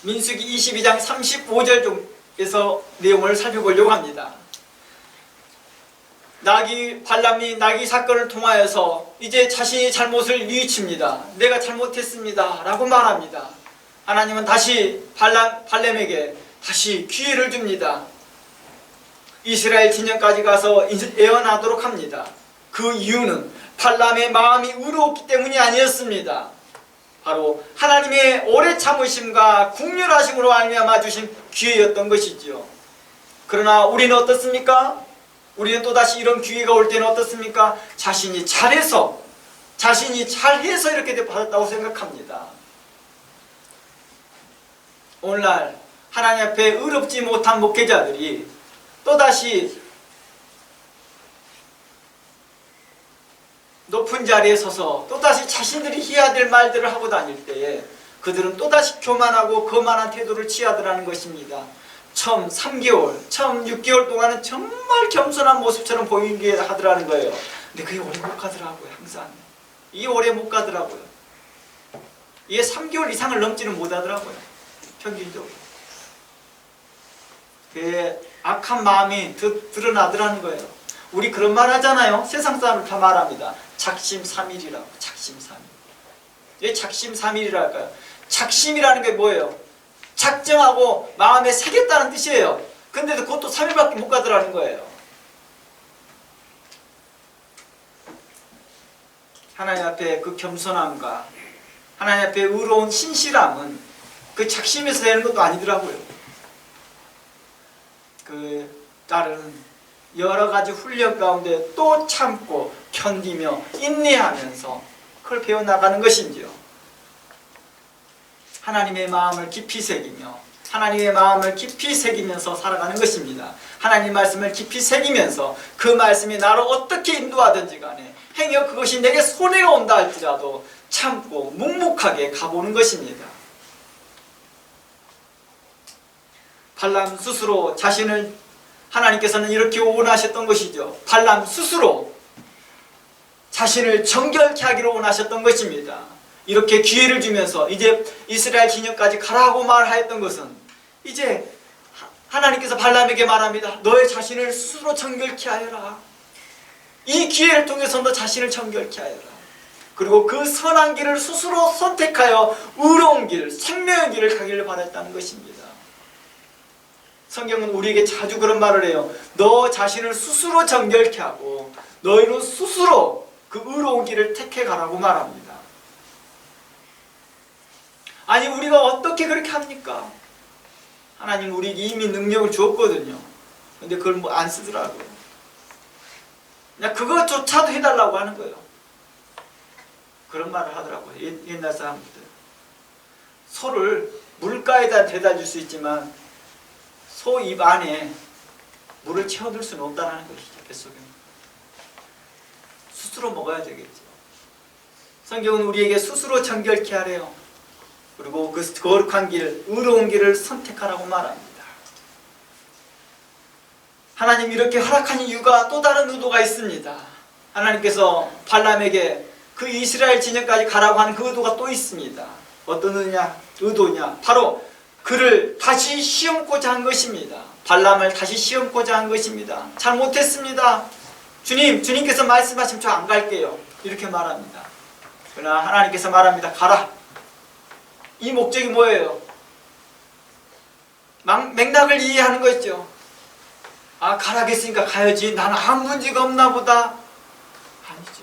민수기 22장 35절에서 내용을 살펴보려고 합니다. 발람이 나귀 사건을 통하여서 이제 자신의 잘못을 뉘우칩니다. 내가 잘못했습니다 라고 말합니다. 하나님은 다시 발람에게 다시 기회를 줍니다. 이스라엘 진영까지 가서 예언하도록 합니다. 그 이유는 발람의 마음이 의로웠기 때문이 아니었습니다. 바로 하나님의 오래 참으심과 긍휼하심으로 말미암아 주신 기회였던 것이지요. 그러나 우리는 어떻습니까? 우리는 또다시 이런 기회가 올 때는 어떻습니까? 자신이 잘해서 이렇게 받았다고 생각합니다. 오늘날 하나님 앞에 의롭지 못한 목회자들이 또다시 높은 자리에 서서 또다시 자신들이 해야 될 말들을 하고 다닐 때에 그들은 또다시 교만하고 거만한 태도를 취하더라는 것입니다. 처음 3개월, 처음 6개월 동안은 정말 겸손한 모습처럼 보이게 하더라는 거예요. 근데 그게 오래 못 가더라고요. 항상 이게 오래 못 가더라고요. 이게 3개월 이상을 넘지는 못하더라고요. 평균적으로. 그 악한 마음이 드러나더라는 거예요. 우리 그런 말 하잖아요. 세상 사람을 다 말합니다. 작심삼일이라고. 작심삼일. 왜 작심삼일이라 할까요? 작심이라는 게 뭐예요? 작정하고 마음에 새겼다는 뜻이에요. 근데도 그것도 3일밖에 못 가더라는 거예요. 하나님 앞에 그 겸손함과 하나님 앞에 의로운 신실함은 그 작심에서 되는 것도 아니더라고요. 따른 여러 가지 훈련 가운데 또 참고 견디며 인내하면서 그걸 배워나가는 것인지요. 하나님의 마음을 깊이 새기며 하나님의 마음을 깊이 새기면서 살아가는 것입니다. 하나님 말씀을 깊이 새기면서 그 말씀이 나를 어떻게 인도하든지 간에 행여 그것이 내게 손해가 온다 할지라도 참고 묵묵하게 가보는 것입니다. 발람 스스로 자신을 하나님께서는 이렇게 원하셨던 것이죠. 발람 스스로 자신을 정결케 하기로 원하셨던 것입니다. 이렇게 기회를 주면서 이제 이스라엘 진영까지 가라고 말하였던 것은 이제 하나님께서 발람에게 말합니다. 너의 자신을 스스로 정결케 하여라. 이 기회를 통해서 너 자신을 정결케 하여라. 그리고 그 선한 길을 스스로 선택하여 의로운 길, 생명의 길을 가기를 바랐다는 것입니다. 성경은 우리에게 자주 그런 말을 해요. 너 자신을 스스로 정결케 하고 너희는 스스로 그 의로운 길을 택해 가라고 말합니다. 아니 우리가 어떻게 그렇게 합니까? 하나님 우리에게 이미 능력을 주었거든요. 근데 그걸 뭐 안 쓰더라고요. 그냥 그것조차도 해달라고 하는 거예요. 그런 말을 하더라고요. 옛날 사람들. 소를 물가에다 대다 줄 수 있지만 소 입 안에 물을 채워둘 수는 없다는 것이죠. 뱃속에. 스스로 먹어야 되겠죠. 성경은 우리에게 스스로 정결케 하래요. 그리고 그 거룩한 길, 의로운 길을 선택하라고 말합니다. 하나님 이렇게 허락한 이유가 또 다른 의도가 있습니다. 하나님께서 발람에게 그 이스라엘 진영까지 가라고 하는 그 의도가 또 있습니다. 어떤 의도냐? 바로 그를 다시 시험고자 한 것입니다. 발람을 다시 시험고자 한 것입니다. 잘못했습니다. 주님께서 말씀하시면 저 안 갈게요. 이렇게 말합니다. 그러나 하나님께서 말합니다. 가라. 이 목적이 뭐예요? 맥락을 이해하는 거죠. 아, 가라겠으니까 가야지. 나는 아무 문제가 없나 보다. 아니죠.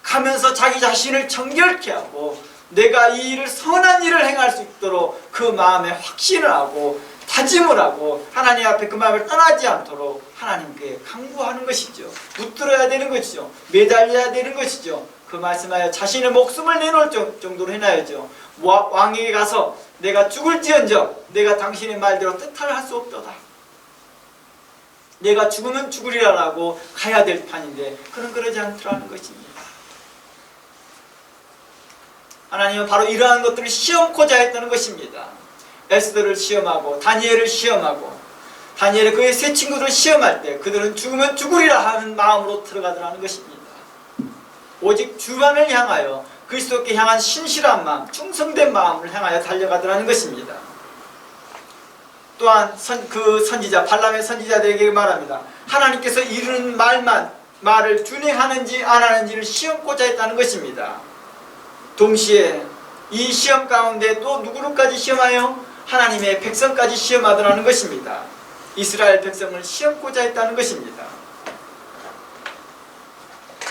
가면서 자기 자신을 정결케 하고 내가 이 일을 선한 일을 행할 수 있도록 그 마음에 확신을 하고 다짐을 하고 하나님 앞에 그 마음을 떠나지 않도록 하나님께 강구하는 것이죠. 붙들어야 되는 것이죠. 매달려야 되는 것이죠. 그 말씀하여 자신의 목숨을 내놓을 정도로 해놔야죠. 왕에게 가서 내가 죽을지언정 내가 당신의 말대로 뜻하를 할 수 없도다. 내가 죽으면 죽으리라고 가야 될 판인데 그는 그러지 않더라는 것입니다. 하나님은 바로 이러한 것들을 시험코자 했다는 것입니다. 에스더를 시험하고 다니엘을 시험하고 다니엘의 그의 세 친구들을 시험할 때 그들은 죽으면 죽으리라 하는 마음으로 들어가더라는 것입니다. 오직 주만을 향하여 그리스도께 향한 신실한 마음, 충성된 마음을 향하여 달려가더라는 것입니다. 또한 그 선지자, 발람의 선지자들에게 말합니다. 하나님께서 이르는 말을 준행하는지 안 하는지를 시험고자 했다는 것입니다. 동시에 이 시험 가운데 또 누구를까지 시험하여 하나님의 백성까지 시험하더라는 것입니다. 이스라엘 백성을 시험고자 했다는 것입니다.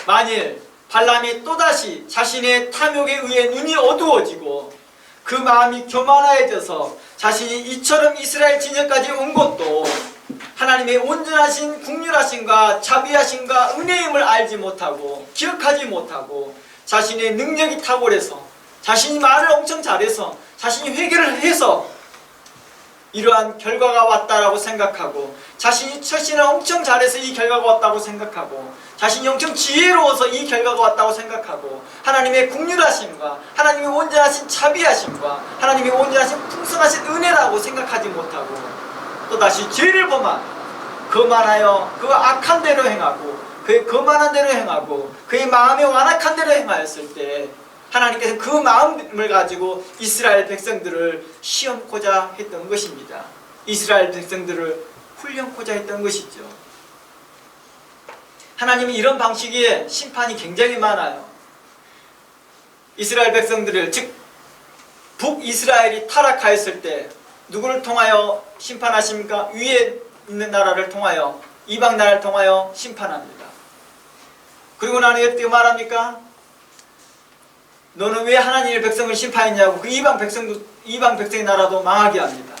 만일 발람이 또다시 자신의 탐욕에 의해 눈이 어두워지고 그 마음이 교만해져서 자신이 이처럼 이스라엘 진영까지 온 것도 하나님의 온전하신 국률하심과 자비하심과 은혜임을 알지 못하고 기억하지 못하고 자신의 능력이 탁월해서 자신이 말을 엄청 잘해서 자신이 회개를 해서 이러한 결과가 왔다라고 생각하고 자신이 처신을 엄청 잘해서 이 결과가 왔다고 생각하고 자신이 엄청 지혜로워서 이 결과가 왔다고 생각하고 하나님의 국률하심과 하나님의 온전하신 자비하심과 하나님의 온전하신 풍성하신 은혜라고 생각하지 못하고 또다시 죄를 거만하여 그 악한 대로 행하고 그의 거만한 대로 행하고 그의 마음이 완악한 대로 행하였을 때 하나님께서 그 마음을 가지고 이스라엘 백성들을 시험코자 했던 것입니다. 이스라엘 백성들을 훈련코자 했던 것이죠. 하나님은 이런 방식의 심판이 굉장히 많아요. 이스라엘 백성들을, 즉 북이스라엘이 타락하였을 때 누구를 통하여 심판하십니까? 위에 있는 나라를 통하여, 이방 나라를 통하여 심판합니다. 그리고 나는 어떻게 말합니까? 너는 왜 하나님의 백성을 심판했냐고 그 이방 백성의 나라도 망하게 합니다.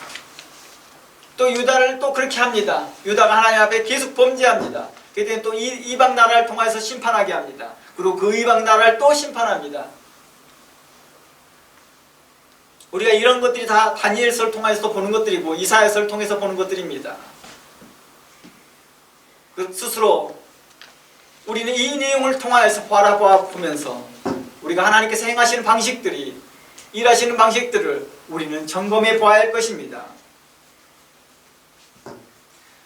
또 유다를 또 그렇게 합니다. 유다가 하나님 앞에 계속 범죄합니다. 그때 또 이방 나라를 통해서 심판하게 합니다. 그리고 그 이방 나라를 또 심판합니다. 우리가 이런 것들이 다 다니엘서를 통해서 보는 것들이고 이사야서를 통해서 보는 것들입니다. 스스로 우리는 이 내용을 통하여서 바라보면서 우리가 하나님께서 행하시는 방식들이, 일하시는 방식들을 우리는 점검해 보아야 할 것입니다.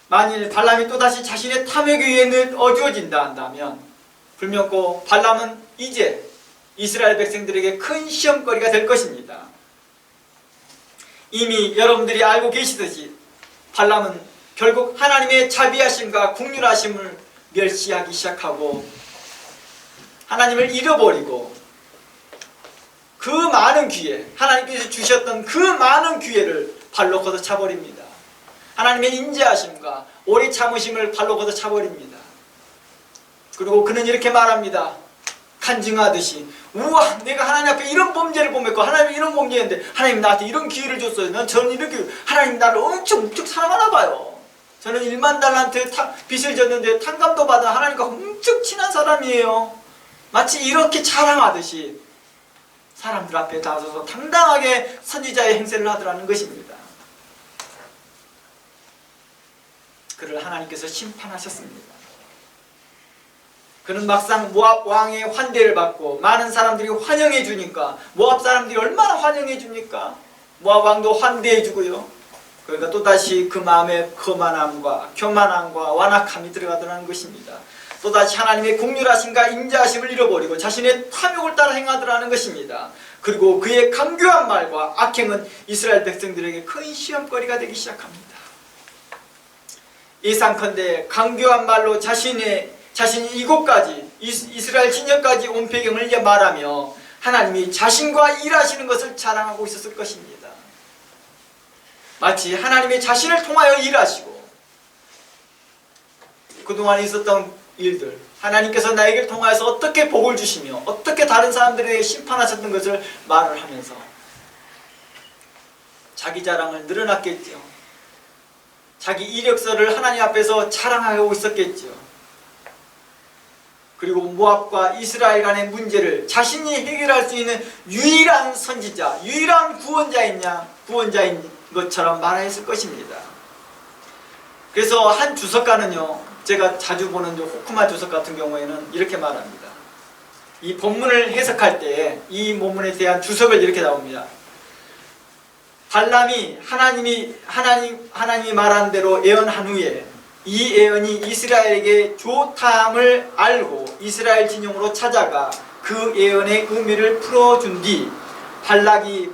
만일 발람이 또다시 자신의 탐욕에 의해 어두워진다 한다면 불명코 발람은 이제 이스라엘 백성들에게 큰 시험거리가 될 것입니다. 이미 여러분들이 알고 계시듯이 발람은 결국 하나님의 자비하심과 긍휼하심을 멸시하기 시작하고 하나님을 잃어버리고 그 많은 기회, 하나님께서 주셨던 그 많은 기회를 발로 걷어차버립니다. 하나님의 인자하심과 오래 참으심을 발로 걷어차버립니다. 그리고 그는 이렇게 말합니다. 간증하듯이, 우와, 내가 하나님 앞에 이런 범죄를 범했고 하나님이 이런 범죄했는데 하나님 나한테 이런 기회를 줬어요. 저는 이렇게 하나님 나를 엄청 사랑하나 봐요. 저는 1만 달란트 빚을 졌는데 탕감도 받은 하나님과 엄청 친한 사람이에요. 마치 이렇게 자랑하듯이 사람들 앞에 나서서 당당하게 선지자의 행세를 하더라는 것입니다. 그를 하나님께서 심판하셨습니다. 그는 막상 모압 왕의 환대를 받고 많은 사람들이 환영해 주니까, 모압 사람들이 얼마나 환영해 줍니까? 모압 왕도 환대해 주고요. 그러니까 또다시 그 마음에 거만함과 교만함과 완악함이 들어가더라는 것입니다. 또다시 하나님의 긍휼하심과 인자하심을 잃어버리고 자신의 탐욕을 따라 행하더라는 것입니다. 그리고 그의 강교한 말과 악행은 이스라엘 백성들에게 큰 시험거리가 되기 시작합니다. 예상컨대 강교한 말로 자신이 이곳까지 이스라엘 진영까지 온 배경을 말하며 하나님이 자신과 일하시는 것을 자랑하고 있었을 것입니다. 마치 하나님이 자신을 통하여 일하시고 그동안 있었던 일들, 하나님께서 나에게 통하여서 어떻게 복을 주시며 어떻게 다른 사람들에게 심판하셨던 것을 말을 하면서 자기 자랑을 늘어났겠죠. 자기 이력서를 하나님 앞에서 자랑하고 있었겠죠. 그리고 모압과 이스라엘 간의 문제를 자신이 해결할 수 있는 유일한 선지자, 유일한 구원자인 것처럼 말했을 것입니다. 그래서 한 주석가는요, 제가 자주 보는 호크마 주석 같은 경우에는 이렇게 말합니다. 이 본문을 해석할 때 이 본문에 대한 주석을 이렇게 나옵니다. 발람이 하나님이 말한 대로 예언한 후에 이 예언이 이스라엘에게 좋담을 알고 이스라엘 진영으로 찾아가 그 예언의 의미를 풀어준 뒤 발락이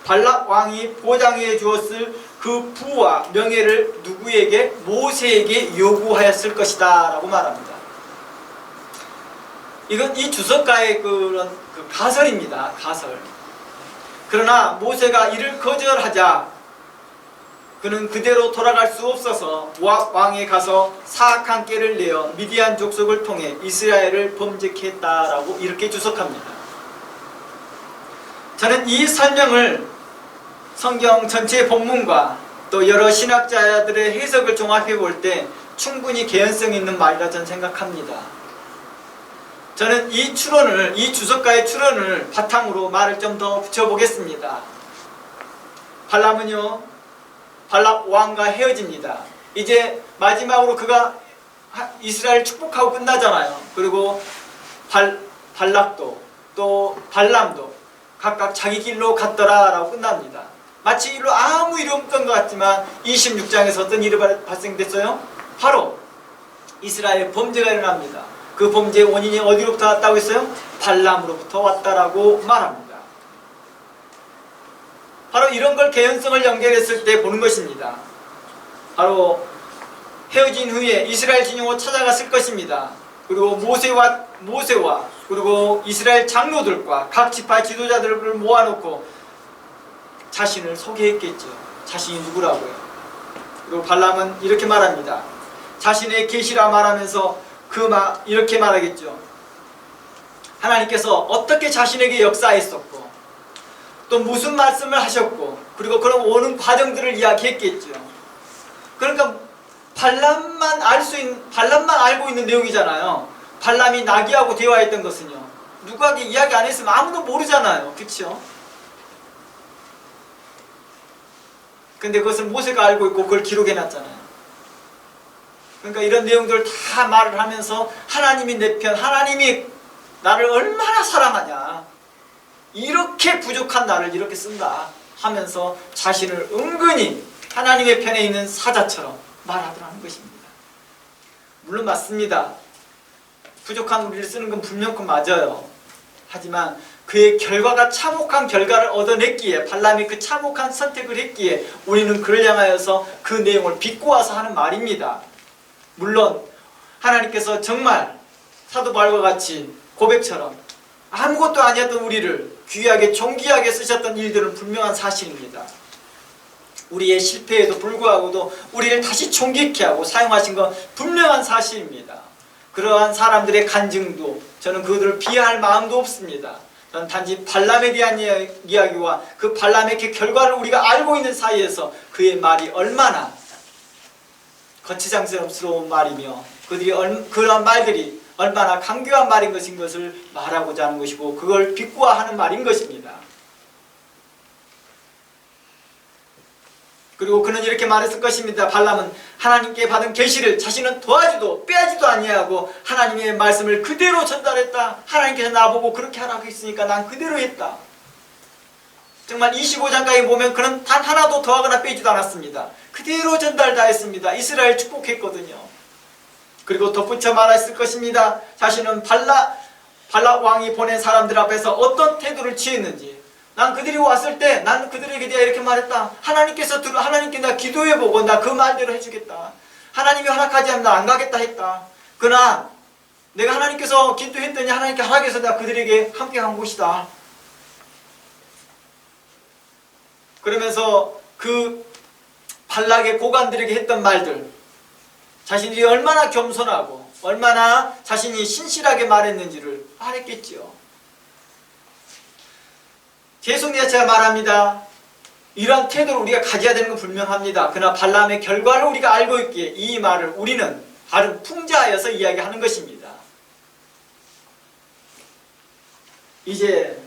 발락 왕이 보장해 주었을 그 부와 명예를 누구에게? 모세에게 요구하였을 것이다 라고 말합니다. 이건 이 주석가의 그런 가설입니다. 가설. 그러나 모세가 이를 거절하자 그는 그대로 돌아갈 수 없어서 모압 왕에 가서 사악한 꾀를 내어 미디안 족속을 통해 이스라엘을 범죄케 했다라고 이렇게 주석합니다. 저는 이 설명을 성경 전체 본문과 또 여러 신학자들의 해석을 종합해 볼 때 충분히 개연성 있는 말이라 저는 생각합니다. 저는 이 주석가의 추론을 바탕으로 말을 좀 더 붙여보겠습니다. 발람은요, 발락 왕과 헤어집니다. 이제 마지막으로 그가 이스라엘 축복하고 끝나잖아요. 그리고 발락도 또 발람도 각각 자기 길로 갔더라 라고 끝납니다. 마치 일로 아무 일이 없던 것 같지만 26장에서 어떤 일이 발생됐어요? 바로 이스라엘 범죄가 일어납니다. 그 범죄의 원인이 어디로부터 왔다고 했어요? 발람으로부터 왔다라고 말합니다. 바로 이런 걸 개연성을 연결했을 때 보는 것입니다. 바로 헤어진 후에 이스라엘 진영으로 찾아갔을 것입니다. 그리고 모세와 그리고 이스라엘 장로들과 각 지파 지도자들을 모아놓고 자신을 소개했겠죠. 자신이 누구라고요. 그리고 발람은 이렇게 말합니다. 자신의 계시라 말하면서 이렇게 말하겠죠. 하나님께서 어떻게 자신에게 역사했었고 또 무슨 말씀을 하셨고, 그리고 그런 오는 과정들을 이야기했겠죠. 그러니까 발람만 알고 있는 내용이잖아요. 발람이 나귀하고 대화했던 것은요, 누구에게 이야기 안 했으면 아무도 모르잖아요. 그렇죠? 근데 그것을 모세가 알고 있고 그걸 기록해놨잖아요. 그러니까 이런 내용들을 다 말을 하면서 하나님이 내 편, 하나님이 나를 얼마나 사랑하냐, 이렇게 부족한 나를 이렇게 쓴다 하면서 자신을 은근히 하나님의 편에 있는 사자처럼 말하더라는 것입니다. 물론 맞습니다. 부족한 우리를 쓰는 건 분명히 맞아요. 하지만 그의 결과가 참혹한 결과를 얻어냈기에, 발람이 그 참혹한 선택을 했기에 우리는 그를 향하여서 그 내용을 비꼬아서 하는 말입니다. 물론 하나님께서 정말 사도 바울과 같이 고백처럼 아무것도 아니었던 우리를 귀하게 존귀하게 쓰셨던 일들은 분명한 사실입니다. 우리의 실패에도 불구하고도 우리를 다시 존귀케 하고 사용하신 건 분명한 사실입니다. 그러한 사람들의 간증도 저는 그들을 비하할 마음도 없습니다. 저는 단지 발람에 대한 이야기와 그 발람의 그 결과를 우리가 알고 있는 사이에서 그의 말이 얼마나 거치장스러운 말이며 그러한 말들이 얼마나 강교한 말인 것을 말하고자 하는 것이고, 그걸 비꼬아하는 말인 것입니다. 그리고 그는 이렇게 말했을 것입니다. 발람은 하나님께 받은 계시를 자신은 더하지도 빼야지도 아니하고 하나님의 말씀을 그대로 전달했다. 하나님께서 나보고 그렇게 하라고 했으니까 난 그대로 했다. 정말 25장까지 보면 그는 단 하나도 더하거나 빼지도 않았습니다. 그대로 전달 다 했습니다. 이스라엘 축복했거든요. 그리고 덧붙여 말했을 것입니다. 자신은 발락 왕이 보낸 사람들 앞에서 어떤 태도를 취했는지, 난 그들이 왔을 때 난 그들에게 대해 이렇게 말했다. 하나님께 나 기도해보고 나 그 말대로 해주겠다. 하나님이 허락하지 않으면 나 안 가겠다 했다. 그러나 내가 하나님께서 기도했더니 하나님께 허락해서 나 그들에게 함께 간 곳이다. 그러면서 그 발락의 고관들에게 했던 말들, 자신이 얼마나 겸손하고 얼마나 자신이 신실하게 말했는지를 말했겠지요. 계속 제가 말합니다. 이러한 태도를 우리가 가져야 되는 건 분명합니다. 그러나 발람의 결과를 우리가 알고 있기에 이 말을 우리는 다른 풍자하여서 이야기하는 것입니다. 이제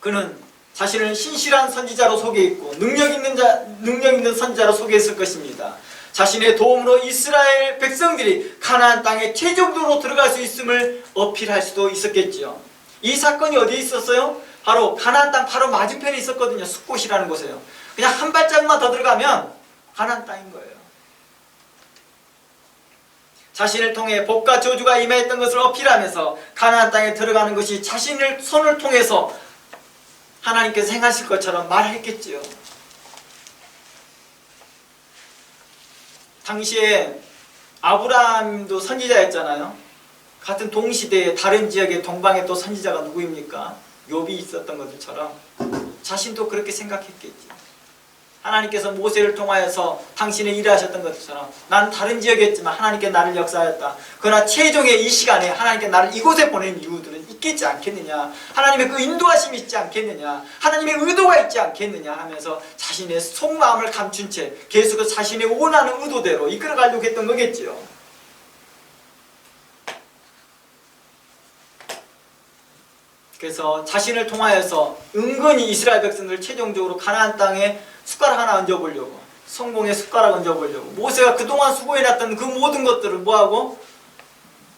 그는 자신을 신실한 선지자로 소개했고 능력 있는 선지자로 소개했을 것입니다. 자신의 도움으로 이스라엘 백성들이 가나안 땅에 최종적으로 들어갈 수 있음을 어필할 수도 있었겠지요. 이 사건이 어디에 있었어요? 바로 가나안 땅 바로 맞은편에 있었거든요. 숫곳이라는 곳에요. 그냥 한 발짝만 더 들어가면 가나안 땅인 거예요. 자신을 통해 복과 저주가 임하였던 것을 어필하면서 가나안 땅에 들어가는 것이 자신을 손을 통해서 하나님께서 행하실 것처럼 말했겠지요. 당시에 아브라함도 선지자였잖아요. 같은 동시대에 다른 지역의 동방에 또 선지자가 누구입니까? 욥이 있었던 것처럼 자신도 그렇게 생각했겠지. 하나님께서 모세를 통하여서 당신의 일을 하셨던 것처럼 난 다른 지역이었지만 하나님께 나를 역사하였다. 그러나 최종의 이 시간에 하나님께 나를 이곳에 보낸 이유들은 있겠지 않겠느냐. 하나님의 그 인도하심이 있지 않겠느냐. 하나님의 의도가 있지 않겠느냐 하면서 자신의 속마음을 감춘 채 계속해서 자신의 원하는 의도대로 이끌어가려고 했던 거겠지요. 그래서 자신을 통하여서 은근히 이스라엘 백성들을 최종적으로 가나안 땅에 숟가락 하나 얹어보려고, 성공의 숟가락 얹어보려고, 모세가 그동안 수고해놨던 그 모든 것들을 뭐하고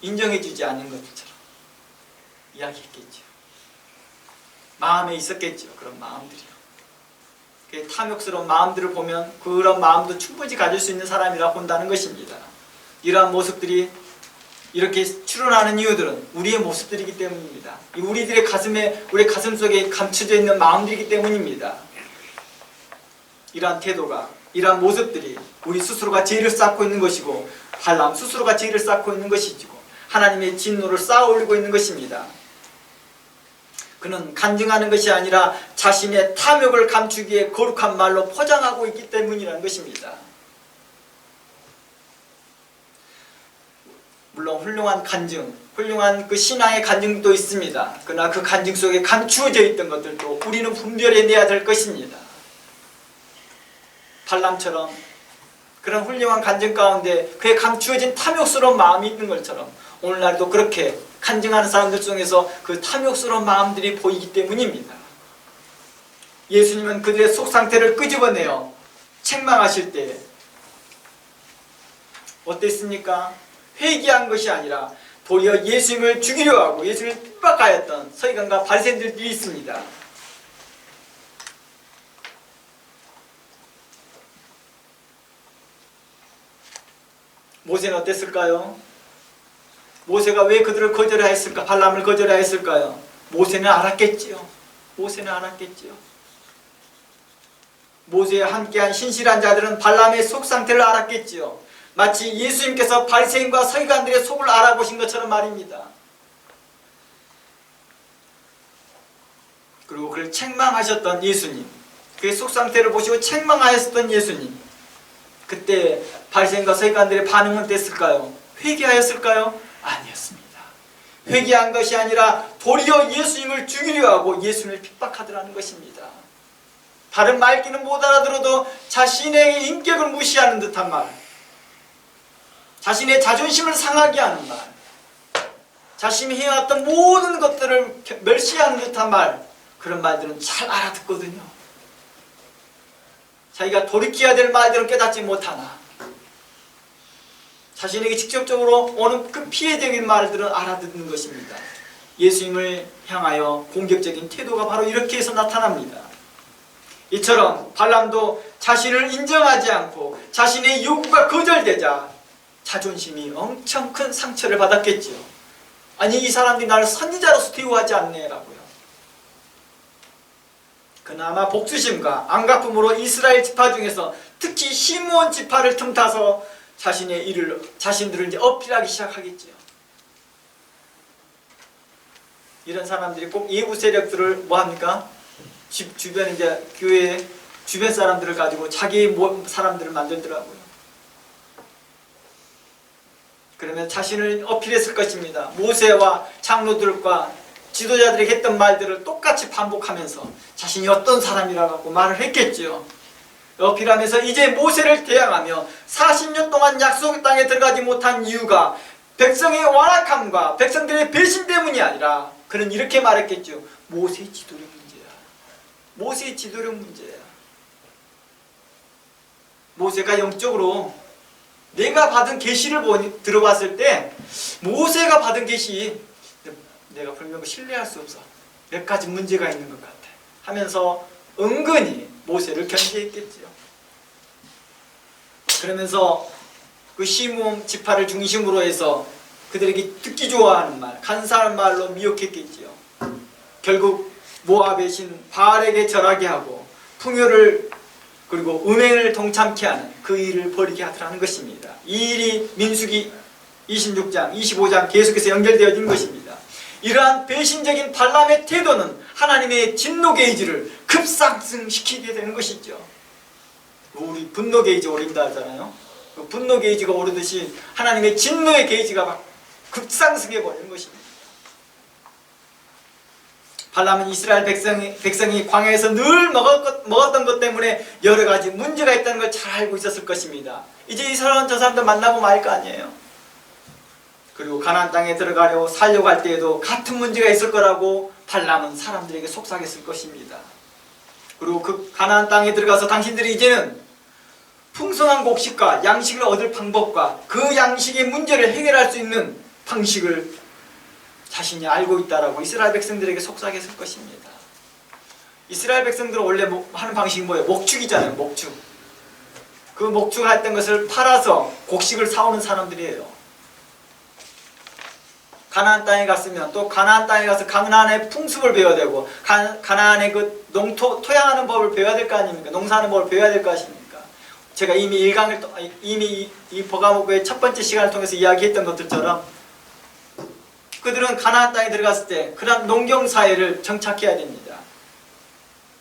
인정해주지 않는 것들처럼 이야기했겠죠. 마음에 있었겠죠. 그런 마음들이요. 탐욕스러운 마음들을 보면 그런 마음도 충분히 가질 수 있는 사람이라 본다는 것입니다. 이러한 모습들이 이렇게 출현하는 이유들은 우리의 모습들이기 때문입니다. 우리들의 우리 가슴 속에 감춰져 있는 마음들이기 때문입니다. 이러한 태도가, 이러한 모습들이 우리 스스로가 죄를 쌓고 있는 것이고 발람 스스로가 죄를 쌓고 있는 것이고 하나님의 진노를 쌓아 올리고 있는 것입니다. 그는 간증하는 것이 아니라 자신의 탐욕을 감추기 위해 거룩한 말로 포장하고 있기 때문이라는 것입니다. 물론 훌륭한 간증, 훌륭한 그 신앙의 간증도 있습니다. 그러나 그 간증 속에 감추어져 있던 것들도 우리는 분별해내야 될 것입니다. 발람처럼 그런 훌륭한 간증 가운데 그의 감추어진 탐욕스러운 마음이 있는 것처럼 오늘날도 그렇게 간증하는 사람들 중에서 그 탐욕스러운 마음들이 보이기 때문입니다. 예수님은 그들의 속상태를 끄집어내어 책망하실 때 어땠습니까? 회개한 것이 아니라 도리어 예수님을 죽이려 하고 예수님을 핍박하였던 서기관과 바리새인들이 있습니다. 모세는 어땠을까요? 모세가 왜 그들을 거절하였을까? 발람을 거절하였을까요? 모세는 알았겠지요. 모세는 알았겠지요. 모세와 함께한 신실한 자들은 발람의 속 상태를 알았겠지요. 마치 예수님께서 바리새인과 서기관들의 속을 알아보신 것처럼 말입니다. 그리고 그를 책망하셨던 예수님, 그의 속 상태를 보시고 책망하였던 예수님, 그때 바리새인과 서기관들의 반응은 어땠을까요? 회개하였을까요? 아니었습니다. 회개한 것이 아니라 도리어 예수님을 죽이려 하고 예수님을 핍박하더라는 것입니다. 다른 말귀는 못 알아들어도 자신의 인격을 무시하는 듯한 말, 자신의 자존심을 상하게 하는 말, 자신이 해왔던 모든 것들을 멸시하는 듯한 말, 그런 말들은 잘 알아듣거든요. 자기가 돌이켜야 될 말들은 깨닫지 못하나 자신에게 직접적으로 오는 그 피해적인 말들은 알아듣는 것입니다. 예수님을 향하여 공격적인 태도가 바로 이렇게 해서 나타납니다. 이처럼 발람도 자신을 인정하지 않고 자신의 요구가 거절되자 자존심이 엄청 큰 상처를 받았겠지요. 아니 이 사람들이 나를 선지자로서 대우하지 않네 라고요. 그나마 복수심과 안갚음으로 이스라엘 지파 중에서 특히 시므온 지파를 틈타서 자신들을 이제 어필하기 시작하겠지요. 이런 사람들이 꼭 예부 세력들을 뭐합니까? 주변 이제 교회 주변 사람들을 가지고 자기 사람들을 만들더라고요. 그러면 자신을 어필했을 것입니다. 모세와 장로들과 지도자들이 했던 말들을 똑같이 반복하면서 자신이 어떤 사람이라고 말을 했겠지요. 어필하면서 이제 모세를 대항하며 40년 동안 약속 땅에 들어가지 못한 이유가 백성의 완악함과 백성들의 배신 때문이 아니라 그는 이렇게 말했겠죠. 모세의 지도력 문제야. 모세의 지도력 문제야. 모세가 영적으로 내가 받은 계시를 들어봤을 때 모세가 받은 계시 내가 분명 신뢰할 수 없어. 몇 가지 문제가 있는 것 같아. 하면서 은근히 모세를 견제했겠지요. 그러면서 그 시므온 지파를 중심으로 해서 그들에게 듣기 좋아하는 말, 간사한 말로 미혹했겠지요. 결국 모압의 신 바알에게 절하게 하고 풍요를 그리고 음행을 동참케 하는 그 일을 벌이게 하더라는 것입니다. 이 일이 민수기 26장, 25장 계속해서 연결되어 있는 것입니다. 이러한 배신적인 발람의 태도는 하나님의 진노 게이지를 급상승시키게 되는 것이죠. 우리 분노 게이지 오른다 하잖아요. 그 분노 게이지가 오르듯이 하나님의 진노의 게이지가 막 급상승해 버리는 것입니다. 발람은 이스라엘 백성이 광야에서 늘 먹었던 것 때문에 여러 가지 문제가 있다는 걸 잘 알고 있었을 것입니다. 이제 이 사람 저 사람들 만나보면 알 거 아니에요. 그리고 가나안 땅에 들어가려고 살려고 할 때에도 같은 문제가 있을 거라고 발람은 사람들에게 속삭였을 것입니다. 그리고 그 가나안 땅에 들어가서 당신들이 이제는 풍성한 곡식과 양식을 얻을 방법과 그 양식의 문제를 해결할 수 있는 방식을 자신이 알고 있다라고 이스라엘 백성들에게 속삭였을 것입니다. 이스라엘 백성들은 원래 하는 방식이 뭐예요? 목축이잖아요. 목축. 그 목축했던 것을 팔아서 곡식을 사오는 사람들이에요. 가나안 땅에 갔으면 또 가나안 땅에 가서 가나안의 풍습을 배워야 되고 가나안의 그 토양하는 법을 배워야 될 거 아닙니까? 농사하는 법을 배워야 될 거 아닙니까? 제가 이미 이 버가목의 첫 번째 시간을 통해서 이야기했던 것들처럼 그들은 가나안 땅에 들어갔을 때 그런 농경사회를 정착해야 됩니다.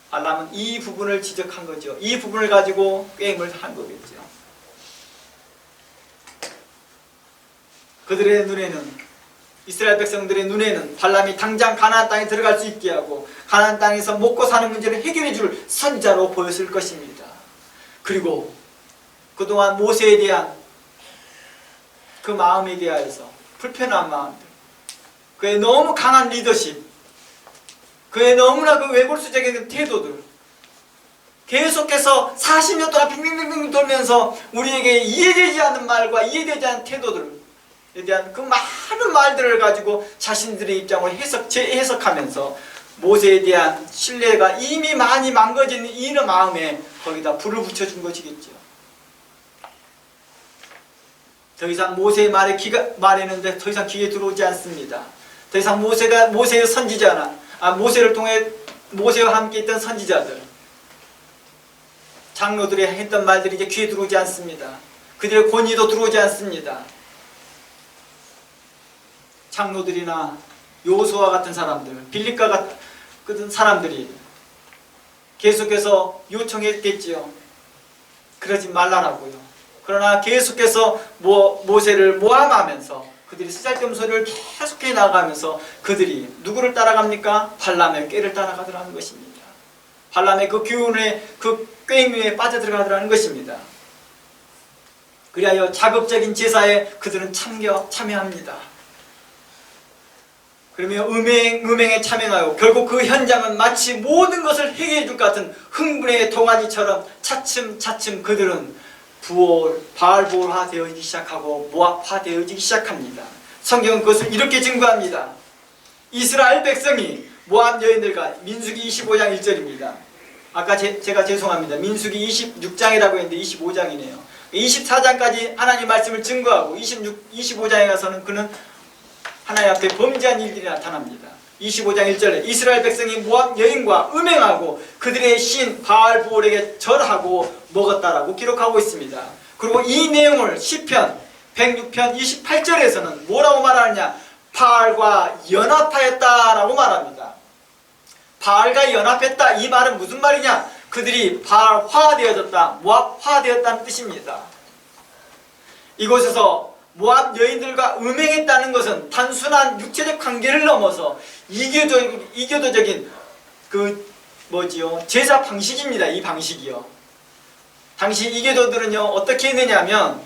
발람은 이 부분을 지적한 거죠. 이 부분을 가지고 게임을 한 거겠죠. 그들의 눈에는, 이스라엘 백성들의 눈에는 발람이 당장 가나안 땅에 들어갈 수 있게 하고 가나안 땅에서 먹고 사는 문제를 해결해 줄 선지자로 보였을 것입니다. 그리고 그동안 모세에 대한 그 마음에 대하여서 불편한 마음들, 그의 너무 강한 리더십, 그의 너무나 그 외골수적인 태도들, 계속해서 40년 동안 빙빙빙빙 돌면서 우리에게 이해되지 않는 말과 이해되지 않는 태도들에 대한 그 많은 말들을 가지고 자신들의 입장을 재해석하면서 모세에 대한 신뢰가 이미 많이 망가진 이런 마음에 거기다 불을 붙여준 것이겠죠. 더 이상 모세의 말에는 더 이상 귀에 들어오지 않습니다. 더 이상 모세의 선지자나 모세를 통해 모세와 함께 있던 선지자들, 장로들이 했던 말들이 이제 귀에 들어오지 않습니다. 그들의 권위도 들어오지 않습니다. 장로들이나 요호수아 같은 사람들, 빌립과 같은 사람들이 계속해서 요청했겠지요. 그러지 말라라고요. 그러나 계속해서 모세를 모함하면서 그들이 쓰잘데없는 소리를 계속해 나가면서 그들이 누구를 따라갑니까? 발람의 꾀를 따라가더라는 것입니다. 발람의 그 교훈에, 그 꾀임에 빠져들어가더라는 것입니다. 그리하여 자극적인 제사에 그들은 참여합니다. 그러면 음행에 참여하고 결국 그 현장은 마치 모든 것을 해결해 줄 것 같은 흥분의 동아리처럼 차츰 그들은 바알보올화 되어지기 시작하고 모압화 되어지기 시작합니다. 성경은 그것을 이렇게 증거합니다. 이스라엘 백성이 모압 여인들과 민수기 25장 1절입니다. 아까 제가 죄송합니다. 민수기 26장이라고 했는데 25장이네요. 24장까지 하나님 말씀을 증거하고 25장에 가서는 그는 하나님 앞에 범죄한 일들이 나타납니다. 25장 1절에 이스라엘 백성이 모압 여인과 음행하고 그들의 신 바알보올에게 절하고 먹었다라고 기록하고 있습니다. 그리고 이 내용을 시편 106편 28절에서는 뭐라고 말하느냐? 바알과 연합하였다라고 말합니다. 바알과 연합했다, 이 말은 무슨 말이냐? 그들이 바알화되어졌다, 모압화되었다는 뜻입니다. 이곳에서 모압 여인들과 음행했다는 것은 단순한 육체적 관계를 넘어서 이교도적인 제사 방식입니다. 이 방식이요. 당시 이교도들은요 어떻게 했느냐면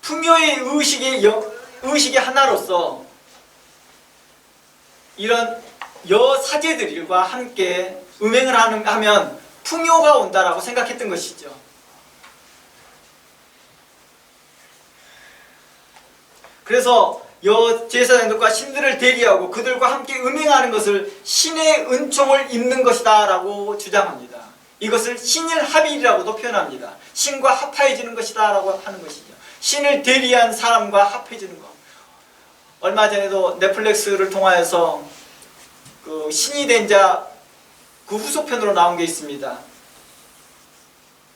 풍요의 의식의 하나로서 이런 여사제들과 함께 음행을 하면 풍요가 온다라고 생각했던 것이죠. 그래서 여제사장들과 신들을 대리하고 그들과 함께 음행하는 것을 신의 은총을 입는 것이다 라고 주장합니다. 이것을 신일합일이라고도 표현합니다. 신과 합하여지는 것이다 라고 하는 것이죠. 신을 대리한 사람과 합해지는 것. 얼마 전에도 넷플릭스를 통하여서 그 신이 된 자 그 후속편으로 나온 게 있습니다.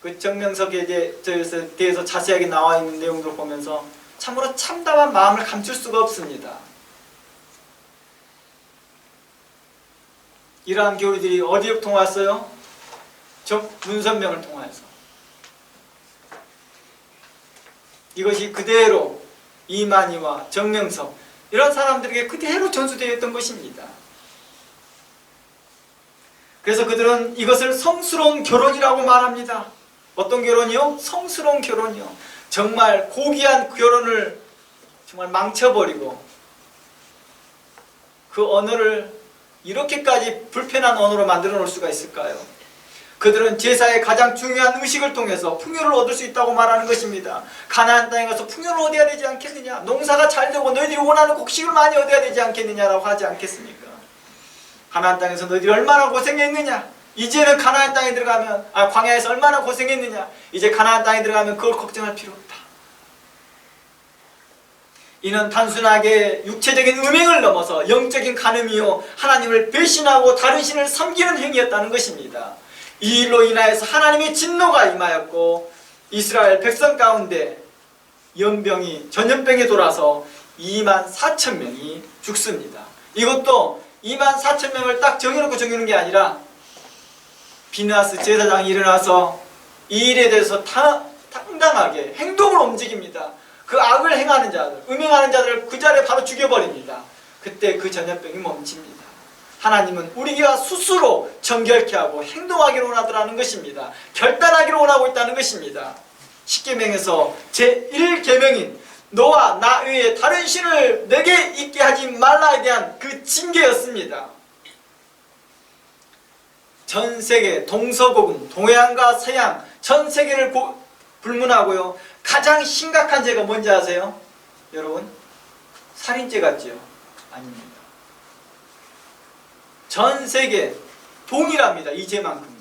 그 정명석에 대해서 자세하게 나와 있는 내용들을 보면서 참으로 참담한 마음을 감출 수가 없습니다. 이러한 교리들이 어디를 통하였어요? 문선명을 통하여서. 이것이 그대로 이만희와 정명석 이런 사람들에게 그대로 전수되어 있던 것입니다. 그래서 그들은 이것을 성스러운 결혼이라고 말합니다. 어떤 결혼이요? 성스러운 결혼이요. 정말 고귀한 결혼을 정말 망쳐버리고 그 언어를 이렇게까지 불편한 언어로 만들어 놓을 수가 있을까요? 그들은 제사의 가장 중요한 의식을 통해서 풍요를 얻을 수 있다고 말하는 것입니다. 가나안 땅에 가서 풍요를 얻어야 되지 않겠느냐? 농사가 잘 되고 너희들이 원하는 곡식을 많이 얻어야 되지 않겠느냐라고 하지 않겠습니까? 가나안 땅에서 너희들이 얼마나 고생했느냐? 이제는 가나안 땅에 들어가면 광야에서 얼마나 고생했느냐? 이제 가나안 땅에 들어가면 그걸 걱정할 필요 없다. 이는 단순하게 육체적인 음행을 넘어서 영적인 간음이요 하나님을 배신하고 다른 신을 섬기는 행위였다는 것입니다. 이 일로 인하여서 하나님의 진노가 임하였고 이스라엘 백성 가운데 전염병이 돌아서 24,000명이 죽습니다. 이것도 24,000명을 딱 정해놓고 정해놓은 게 아니라 비느하스 제사장이 일어나서 이 일에 대해서 당당하게 행동을 움직입니다. 그 악을 행하는 자들, 음행하는 자들을 그 자리에 바로 죽여버립니다. 그때 그 전염병이 멈춥니다. 하나님은 우리가 스스로 정결케 하고 행동하기를 원하더라는 것입니다. 결단하기를 원하고 있다는 것입니다. 십계명에서 제1계명인 너와 나 외에 다른 신을 내게 있게 하지 말라에 대한 그 징계였습니다. 전 세계 동서고금, 동해안과 서양 전 세계를 불문하고요. 가장 심각한 죄가 뭔지 아세요? 여러분, 살인죄 같지요? 아닙니다. 전 세계 동일합니다. 이 죄만큼.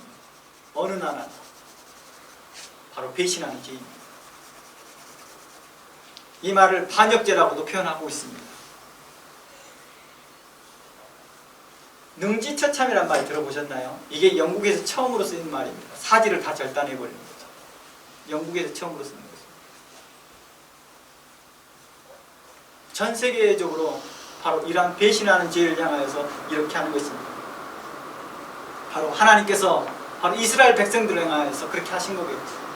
어느 나라나. 바로 배신하는 죄입니다. 이 말을 반역죄라고도 표현하고 있습니다. 능지처참이란 말 들어보셨나요? 이게 영국에서 처음으로 쓰인 말입니다. 사지를 다 절단해버리는 거죠. 영국에서 처음으로 쓰는 거죠. 전 세계적으로 바로 이러한 배신하는 죄를 향하여서 이렇게 하는 것입니다. 바로 하나님께서 바로 이스라엘 백성들을 향하여서 그렇게 하신 거겠죠.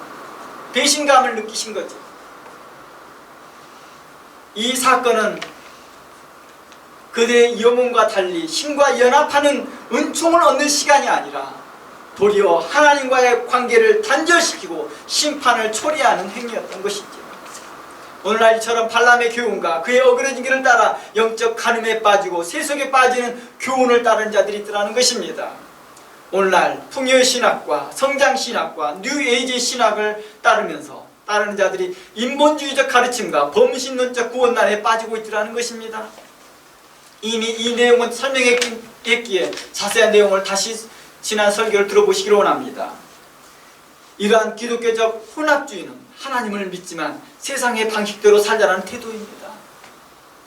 배신감을 느끼신 거죠. 이 사건은 그들의 영혼과 달리 신과 연합하는 은총을 얻는 시간이 아니라 도리어 하나님과의 관계를 단절시키고 심판을 초래하는 행위였던 것이죠. 오늘날 이처럼 발람의 교훈과 그의 어그러진 길을 따라 영적 간음에 빠지고 세속에 빠지는 교훈을 따르는 자들이 있더라는 것입니다. 오늘날 풍요신학과 성장신학과 뉴에이지 신학을 따르는 자들이 인본주의적 가르침과 범신론적 구원난에 빠지고 있더라는 것입니다. 이미 이 내용은 설명했기에 자세한 내용을 다시 지난 설교를 들어보시기를 원합니다. 이러한 기독교적 혼합주의는 하나님을 믿지만 세상의 방식대로 살자라는 태도입니다.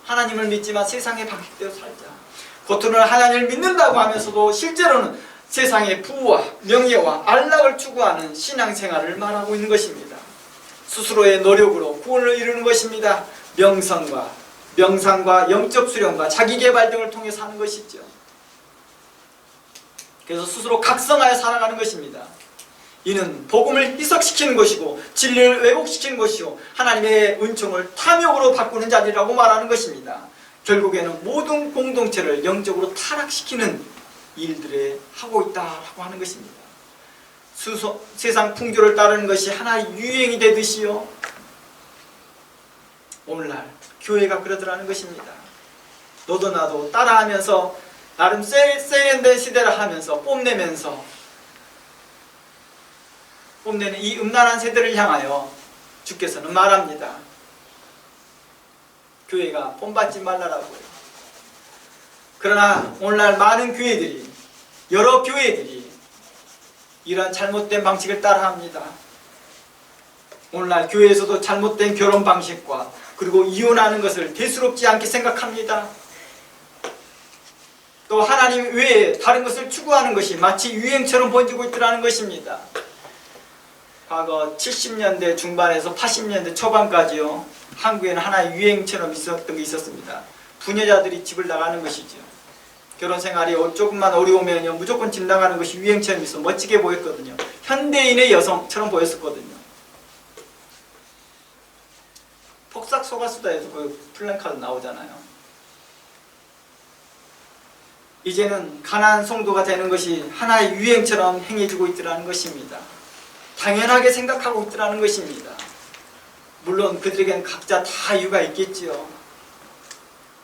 하나님을 믿지만 세상의 방식대로 살자. 겉으로는 하나님을 믿는다고 하면서도 실제로는 세상의 부와 명예와 안락을 추구하는 신앙생활을 말하고 있는 것입니다. 스스로의 노력으로 구원을 이루는 것입니다. 명상과 영적 수련과 자기개발 등을 통해 사는 것이죠. 그래서 스스로 각성하여 살아가는 것입니다. 이는 복음을 희석시키는 것이고 진리를 왜곡시키는 것이고 하나님의 은총을 탐욕으로 바꾸는 자들이라고 말하는 것입니다. 결국에는 모든 공동체를 영적으로 타락시키는 일들을 하고 있다라고 하는 것입니다. 세상 풍조를 따르는 것이 하나의 유행이 되듯이요, 오늘날 교회가 그러더라는 것입니다. 너도 나도 따라하면서 나름 세련된 시대라 하면서 뽐내는 이 음란한 세대를 향하여 주께서는 말합니다. 교회가 본받지 말라라고요. 그러나 오늘날 많은 교회들이, 여러 교회들이 이러한 잘못된 방식을 따라합니다. 오늘날 교회에서도 잘못된 결혼 방식과 그리고 이혼하는 것을 대수롭지 않게 생각합니다. 또 하나님 외에 다른 것을 추구하는 것이 마치 유행처럼 번지고 있더라는 것입니다. 과거 70년대 중반에서 80년대 초반까지요, 한국에는 하나의 유행처럼 있었던 게 있었습니다. 부녀자들이 집을 나가는 것이죠. 결혼 생활이 조금만 어려우면요, 무조건 집 나가는 것이 유행처럼 있어 멋지게 보였거든요. 현대인의 여성처럼 보였었거든요. 폭삭 소가수다에서 그 플랜카드 나오잖아요. 이제는 가난한 성도가 되는 것이 하나의 유행처럼 행해지고 있더라는 것입니다. 당연하게 생각하고 있더라는 것입니다. 물론 그들에게는 각자 다 이유가 있겠지요.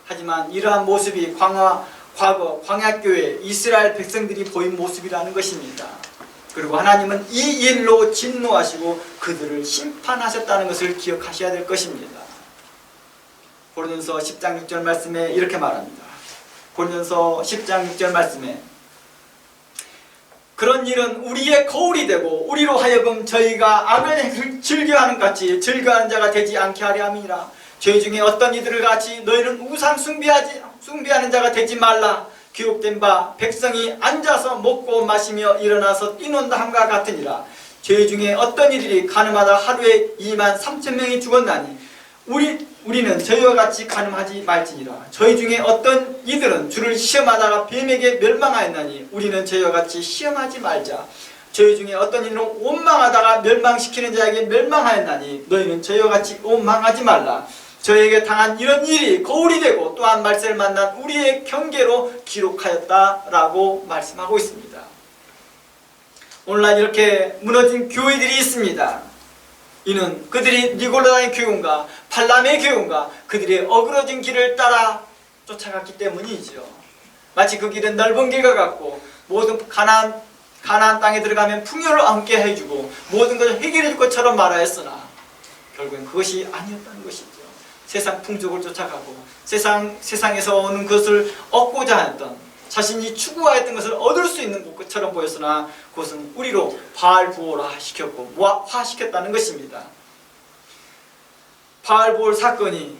하지만 이러한 모습이 과거 광야교회 이스라엘 백성들이 보인 모습이라는 것입니다. 그리고 하나님은 이 일로 진노하시고 그들을 심판하셨다는 것을 기억하셔야 될 것입니다. 고린도서 10장 6절 말씀에 이렇게 말합니다. 고린도서 10장 6절 말씀에 그런 일은 우리의 거울이 되고 우리로 하여금 저희가 악을 즐겨하는 같이 즐겨하는 자가 되지 않게 하려 함이라. 저희 중에 어떤 이들을 같이 너희는 우상 숭배하는 자가 되지 말라. 기록된 바 백성이 앉아서 먹고 마시며 일어나서 뛰논다 함과 같으니라. 저희 중에 어떤 이들이 가늠하다 하루에 23,000명이 죽었나니 우리는 저희와 같이 가늠하지 말지니라. 저희 중에 어떤 이들은 주를 시험하다가 뱀에게 멸망하였나니 우리는 저희와 같이 시험하지 말자. 저희 중에 어떤 이는 원망하다가 멸망시키는 자에게 멸망하였나니 너희는 저희와 같이 원망하지 말라. 저에게 당한 이런 일이 거울이 되고 또한 말세를 만난 우리의 경계로 기록하였다라고 말씀하고 있습니다. 오늘날 이렇게 무너진 교회들이 있습니다. 이는 그들이 니골라의 교훈과 발람의 교훈과 그들의 어그러진 길을 따라 쫓아갔기 때문이죠. 마치 그 길은 넓은 길과 같고 모든 가나안 땅에 들어가면 풍요를 얻게 해주고 모든 것을 해결해 줄 것처럼 말하였으나 결국엔 그것이 아니었다는 것이죠. 세상 풍족을 쫓아가고 세상에서 오는 것을 얻고자 했던, 자신이 추구하였던 것을 얻을 수 있는 것처럼 보였으나 그것은 우리로 바알보올화 시켰고 화시켰다는 것입니다. 바알보올 사건이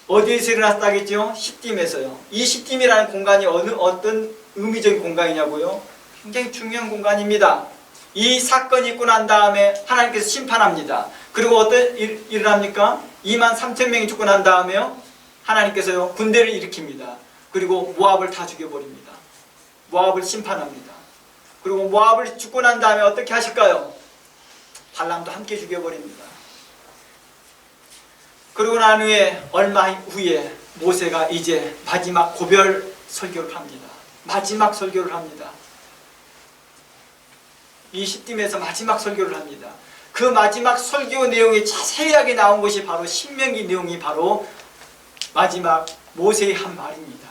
어디에서 일어났다겠죠? 시딤에서요. 이 시딤이라는 공간이 어떤 의미적인 공간이냐고요? 굉장히 중요한 공간입니다. 이 사건이 있고 난 다음에 하나님께서 심판합니다. 그리고 어떤 일을 합니까? 23,000명이 죽고 난 다음에요, 하나님께서요 군대를 일으킵니다. 그리고 모압을 다 죽여버립니다. 모압을 심판합니다. 그리고 모압을 죽고 난 다음에 어떻게 하실까요? 발람도 함께 죽여버립니다. 그러고 난 후에 얼마 후에 모세가 이제 마지막 고별 설교를 합니다. 마지막 설교를 합니다. 이 시딤에서 마지막 설교를 합니다. 그 마지막 설교 내용이 자세하게 나온 것이 바로 신명기 내용이 바로 마지막 모세의 한 말입니다.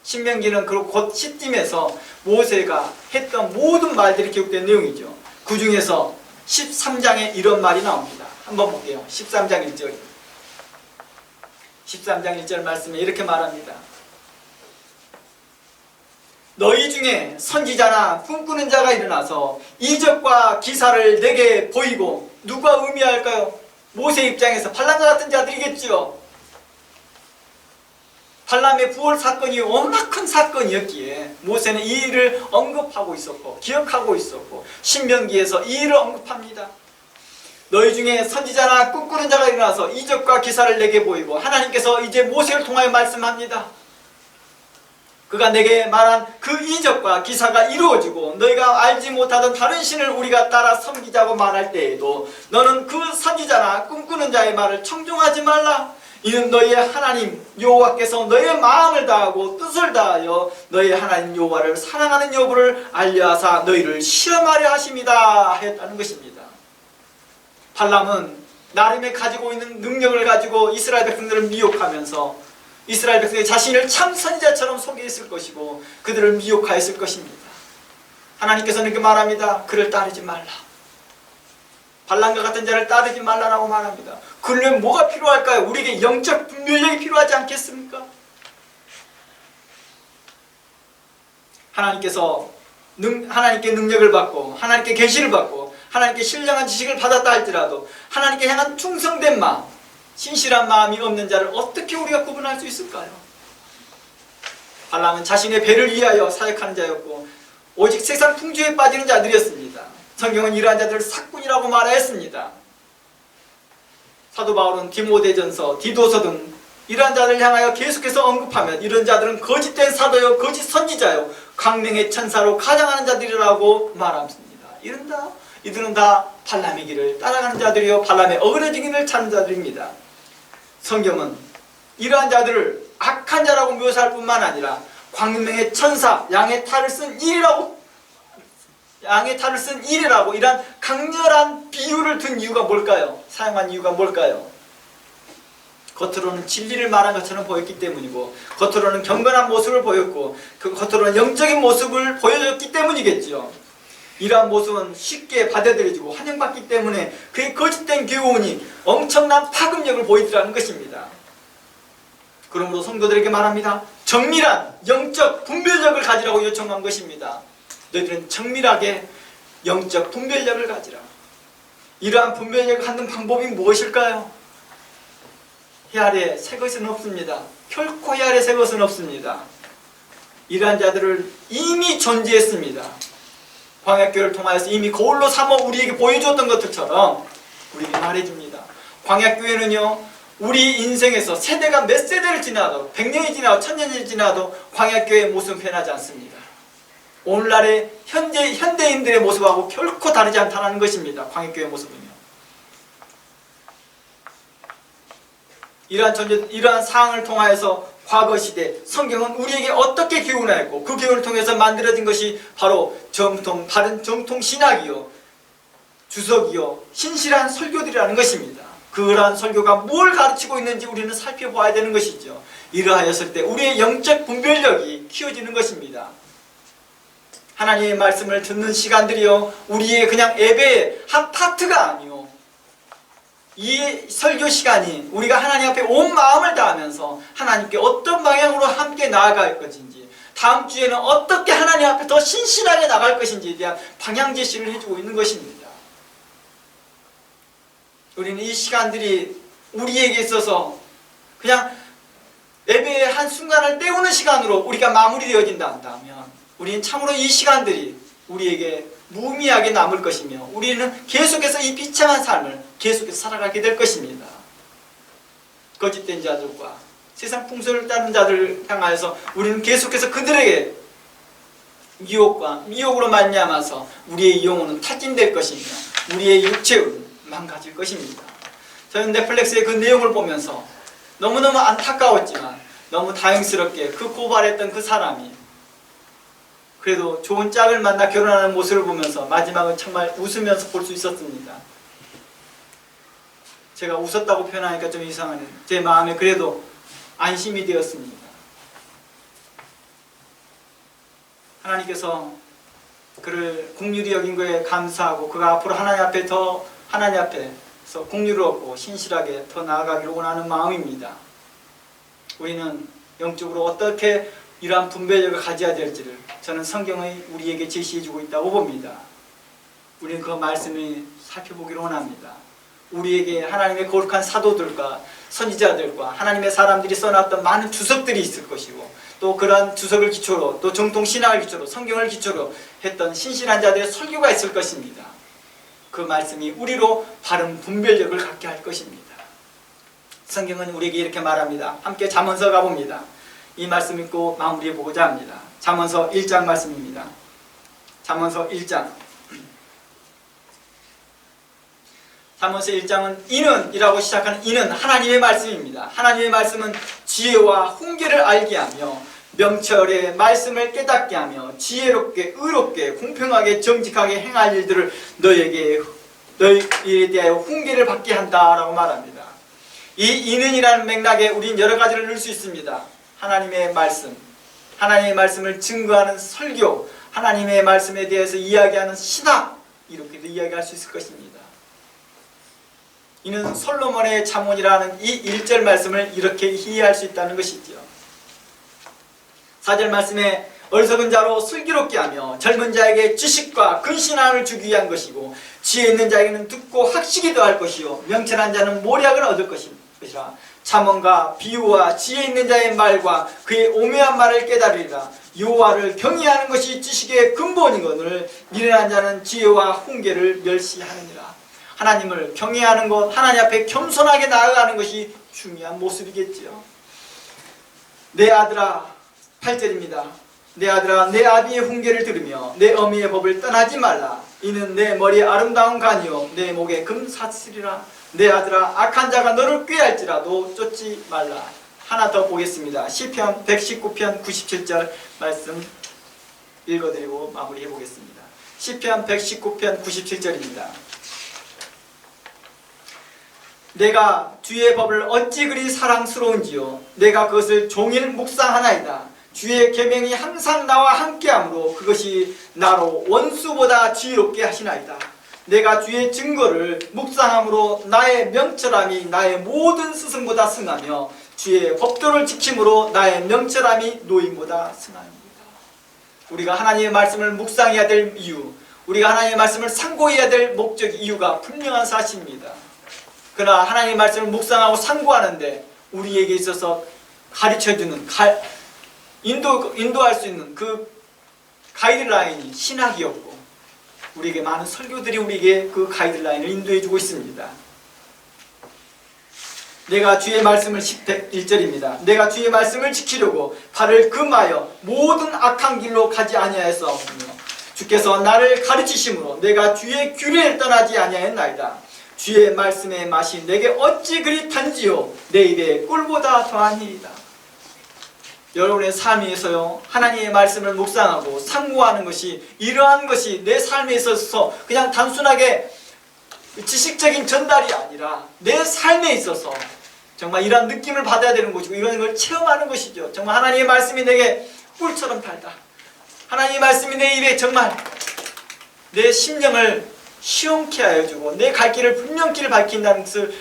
신명기는 곧 시딤에서 모세가 했던 모든 말들이 기록된 내용이죠. 그 중에서 13장에 이런 말이 나옵니다. 한번 볼게요. 13장 1절. 13장 1절 말씀에 이렇게 말합니다. 너희 중에 선지자나 꿈꾸는 자가 일어나서 이적과 기사를 내게 보이고, 누가 의미할까요? 모세 입장에서 발람과 같은 자들이겠죠. 발람의 부활 사건이 워낙 큰 사건이었기에 모세는 이 일을 언급하고 있었고 기억하고 있었고 신명기에서 이 일을 언급합니다. 너희 중에 선지자나 꿈꾸는 자가 일어나서 이적과 기사를 내게 보이고, 하나님께서 이제 모세를 통하여 말씀합니다. 그가 내게 말한 그 이적과 기사가 이루어지고 너희가 알지 못하던 다른 신을 우리가 따라 섬기자고 말할 때에도 너는 그 선지자나 꿈꾸는 자의 말을 청종하지 말라. 이는 너희의 하나님 여호와께서 너희의 마음을 다하고 뜻을 다하여 너희의 하나님 여호와를 사랑하는 여부를 알려하사 너희를 시험하려 하심이다 했다는 것입니다. 발람은 나름의 가지고 있는 능력을 가지고 이스라엘 백성들을 미혹하면서 이스라엘 백성이 자신을 참 선지자처럼 소개했을 것이고 그들을 미혹하였을 것입니다. 하나님께서는 이렇게 말합니다. 그를 따르지 말라. 발람과 같은 자를 따르지 말라라고 말합니다. 그러면 뭐가 필요할까요? 우리에게 영적 분별력이 필요하지 않겠습니까? 하나님께 능력을 받고 하나님께 계시를 받고 하나님께 신령한 지식을 받았다 할지라도 하나님께 향한 충성된 마음, 신실한 마음이 없는 자를 어떻게 우리가 구분할 수 있을까요? 발람은 자신의 배를 위하여 사역하는 자였고 오직 세상 풍조에 빠지는 자들이었습니다. 성경은 이러한 자들을 사꾼이라고 말하였습니다. 사도 바울은 디모데전서, 디도서 등 이러한 자들을 향하여 계속해서 언급하면 이런 자들은 거짓된 사도요 거짓 선지자요 광명의 천사로 가장하는 자들이라고 말합니다. 이들은 다 발람의 길을 따라가는 자들이요 발람의 어그러진 길을 찾는 자들입니다. 성경은 이러한 자들을 악한 자라고 묘사할 뿐만 아니라 광명의 천사, 양의 탈을 쓴 일이라고 이러한 강렬한 비유를 든 이유가 뭘까요? 사용한 이유가 뭘까요? 겉으로는 진리를 말한 것처럼 보였기 때문이고 겉으로는 경건한 모습을 보였고 그 겉으로는 영적인 모습을 보여줬기 때문이겠죠. 이러한 모습은 쉽게 받아들여지고 환영받기 때문에 그의 거짓된 교훈이 엄청난 파급력을 보이더라는 것입니다. 그러므로 성도들에게 말합니다. 정밀한 영적 분별력을 가지라고 요청한 것입니다. 너희들은 정밀하게 영적 분별력을 가지라. 이러한 분별력을 갖는 방법이 무엇일까요? 해 아래 새 것은 없습니다. 결코 해 아래 새 것은 없습니다. 이러한 자들을 이미 존재했습니다. 광야교회를 통하여서 이미 거울로 삼아 우리에게 보여주었던 것들처럼 우리에게 말해줍니다. 광야교회는요 우리 인생에서 세대가 몇 세대를 지나도 100년이 지나도 1000년이 지나도 광야교회의 모습은 변하지 않습니다. 오늘날의 현대인들의 모습하고 결코 다르지 않다는 것입니다. 광역교회 모습은요. 이러한 상황을 통하여서 과거 시대 성경은 우리에게 어떻게 교훈하였고 그 교훈을 통해서 만들어진 것이 바로 바른 정통 신학이요, 주석이요, 신실한 설교들이라는 것입니다. 그러한 설교가 뭘 가르치고 있는지 우리는 살펴봐야 되는 것이죠. 이러하였을 때 우리의 영적 분별력이 키워지는 것입니다. 하나님의 말씀을 듣는 시간들이요, 우리의 그냥 예배의 한 파트가 아니요, 이 설교 시간이 우리가 하나님 앞에 온 마음을 다하면서 하나님께 어떤 방향으로 함께 나아갈 것인지, 다음 주에는 어떻게 하나님 앞에 더 신실하게 나갈 것인지에 대한 방향 제시를 해주고 있는 것입니다. 우리는 이 시간들이 우리에게 있어서 그냥 예배의 한 순간을 때우는 시간으로 우리가 마무리되어진다 한다면 우리는 참으로 이 시간들이 우리에게 무의미하게 남을 것이며 우리는 계속해서 이 비참한 삶을 계속해서 살아가게 될 것입니다. 거짓된 자들과 세상 풍속을 따르는 자들을 향하여서 우리는 계속해서 그들에게 미혹으로 말미암아서 우리의 영혼은 탈진될 것이며 우리의 육체는 망가질 것입니다. 저는 넷플릭스의 그 내용을 보면서 너무너무 안타까웠지만 너무 다행스럽게 그 고발했던 그 사람이 그래도 좋은 짝을 만나 결혼하는 모습을 보면서 마지막은 정말 웃으면서 볼 수 있었습니다. 제가 웃었다고 표현하니까 좀 이상하네요. 제 마음에 그래도 안심이 되었습니다. 하나님께서 그를 긍휼히 여긴 거에 감사하고 그가 앞으로 하나님 앞에서 긍휼을 얻고 신실하게 더 나아가기를 원하는 마음입니다. 우리는 영적으로 어떻게 이러한 분별력을 가져야 될지를 저는 성경이 우리에게 제시해주고 있다고 봅니다. 우리는 그 말씀을 살펴보기를 원합니다. 우리에게 하나님의 거룩한 사도들과 선지자들과 하나님의 사람들이 써놨던 많은 주석들이 있을 것이고 또 그러한 주석을 기초로 또 정통 신학을 기초로 성경을 기초로 했던 신실한 자들의 설교가 있을 것입니다. 그 말씀이 우리로 바른 분별력을 갖게 할 것입니다. 성경은 우리에게 이렇게 말합니다. 함께 잠언서 가봅니다. 이 말씀 읽고 마무리해보고자 합니다. 잠언서 1장 말씀입니다. 잠언서 1장. 잠언서 1장은 이는 이라고 시작하는 이는 하나님의 말씀입니다. 하나님의 말씀은 지혜와 훈계를 알게 하며 명철의 말씀을 깨닫게 하며 지혜롭게 의롭게 공평하게 정직하게 행할 일들을 너희에 대하여 훈계를 받게 한다라고 말합니다. 이 이는이라는 맥락에 우리는 여러 가지를 넣을 수 있습니다. 하나님의 말씀, 하나님의 말씀을 증거하는 설교, 하나님의 말씀에 대해서 이야기하는 신학, 이렇게도 이야기할 수 있을 것입니다. 이는 솔로몬의 잠언이라는 이 1절 말씀을 이렇게 이해할 수 있다는 것이지요. 4절 말씀에 어리석은 자로 슬기롭게 하며 젊은 자에게 지식과 근신함을 주기 위한 것이고 지혜 있는 자에게는 듣고 학식이 더할 것이요 명철한 자는 모략을 얻을 것이라. 잠언과 비유와 지혜 있는 자의 말과 그의 오묘한 말을 깨달으리라. 여호와를 경외하는 것이 지식의 근본이거늘 미련한 자는 지혜와 훈계를 멸시하느니라. 하나님을 경외하는 것, 하나님 앞에 겸손하게 나아가는 것이 중요한 모습이겠지요. 내 아들아, 8절입니다. 내 아들아, 내 아비의 훈계를 들으며 내 어미의 법을 떠나지 말라. 이는 내 머리에 아름다운 간이요 내 목에 금사슬이라. 내 아들아, 악한 자가 너를 꾀할지라도 쫓지 말라. 하나 더 보겠습니다. 시편 119편 97절 말씀 읽어드리고 마무리해 보겠습니다. 시편 119편 97절입니다. 내가 주의 법을 어찌 그리 사랑스러운지요 내가 그것을 종일 묵상하나이다. 주의 계명이 항상 나와 함께하므로 그것이 나로 원수보다 지혜롭게 하시나이다. 내가 주의 증거를 묵상함으로 나의 명철함이 나의 모든 스승보다 승하며 주의 법도를 지킴으로 나의 명철함이 노인보다 승합니다. 우리가 하나님의 말씀을 묵상해야 될 이유, 우리가 하나님의 말씀을 상고해야 될 목적 이유가 분명한 사실입니다. 그러나 하나님의 말씀을 묵상하고 상고하는데 우리에게 있어서 가르쳐주는 인도할 수 있는 그 가이드라인이 신학이었고 우리에게 많은 설교들이 우리에게 그 가이드라인을 인도해주고 있습니다. 내가 주의 말씀을 1절입니다. 내가 주의 말씀을 지키려고 발을 금하여 모든 악한 길로 가지 아니하였사오며 주께서 나를 가르치심으로 내가 주의 규례를 떠나지 아니하였나이다. 주의 말씀의 맛이 내게 어찌 그리 단지요 내 입에 꿀보다 더하니이다. 여러분의 삶에서요 하나님의 말씀을 묵상하고 상고하는 것이 이러한 것이 내 삶에 있어서 그냥 단순하게 지식적인 전달이 아니라 내 삶에 있어서 정말 이러한 느낌을 받아야 되는 것이고 이런 걸 체험하는 것이죠. 정말 하나님의 말씀이 내게 꿀처럼 달다. 하나님의 말씀이 내 입에 정말 내 심령을 시원케 하여 주고 내 갈 길을 분명히를 밝힌다는 것을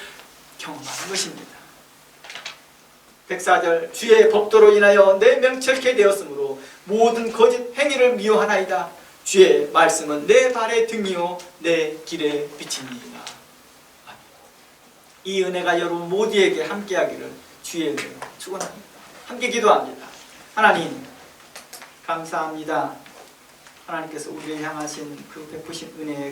경험하는 것입니다. 104절 주의 법도로 인하여 내 명철케 되었으므로 모든 거짓 행위를 미워하나이다. 주의 말씀은 내 발의 등이요 내 길의 빛입니다. 이 은혜가 여러분 모두에게 함께하기를 주의 이름으로 축원합니다. 함께 기도합니다. 하나님 감사합니다. 하나님께서 우리를 향하신 그 베푸신 은혜에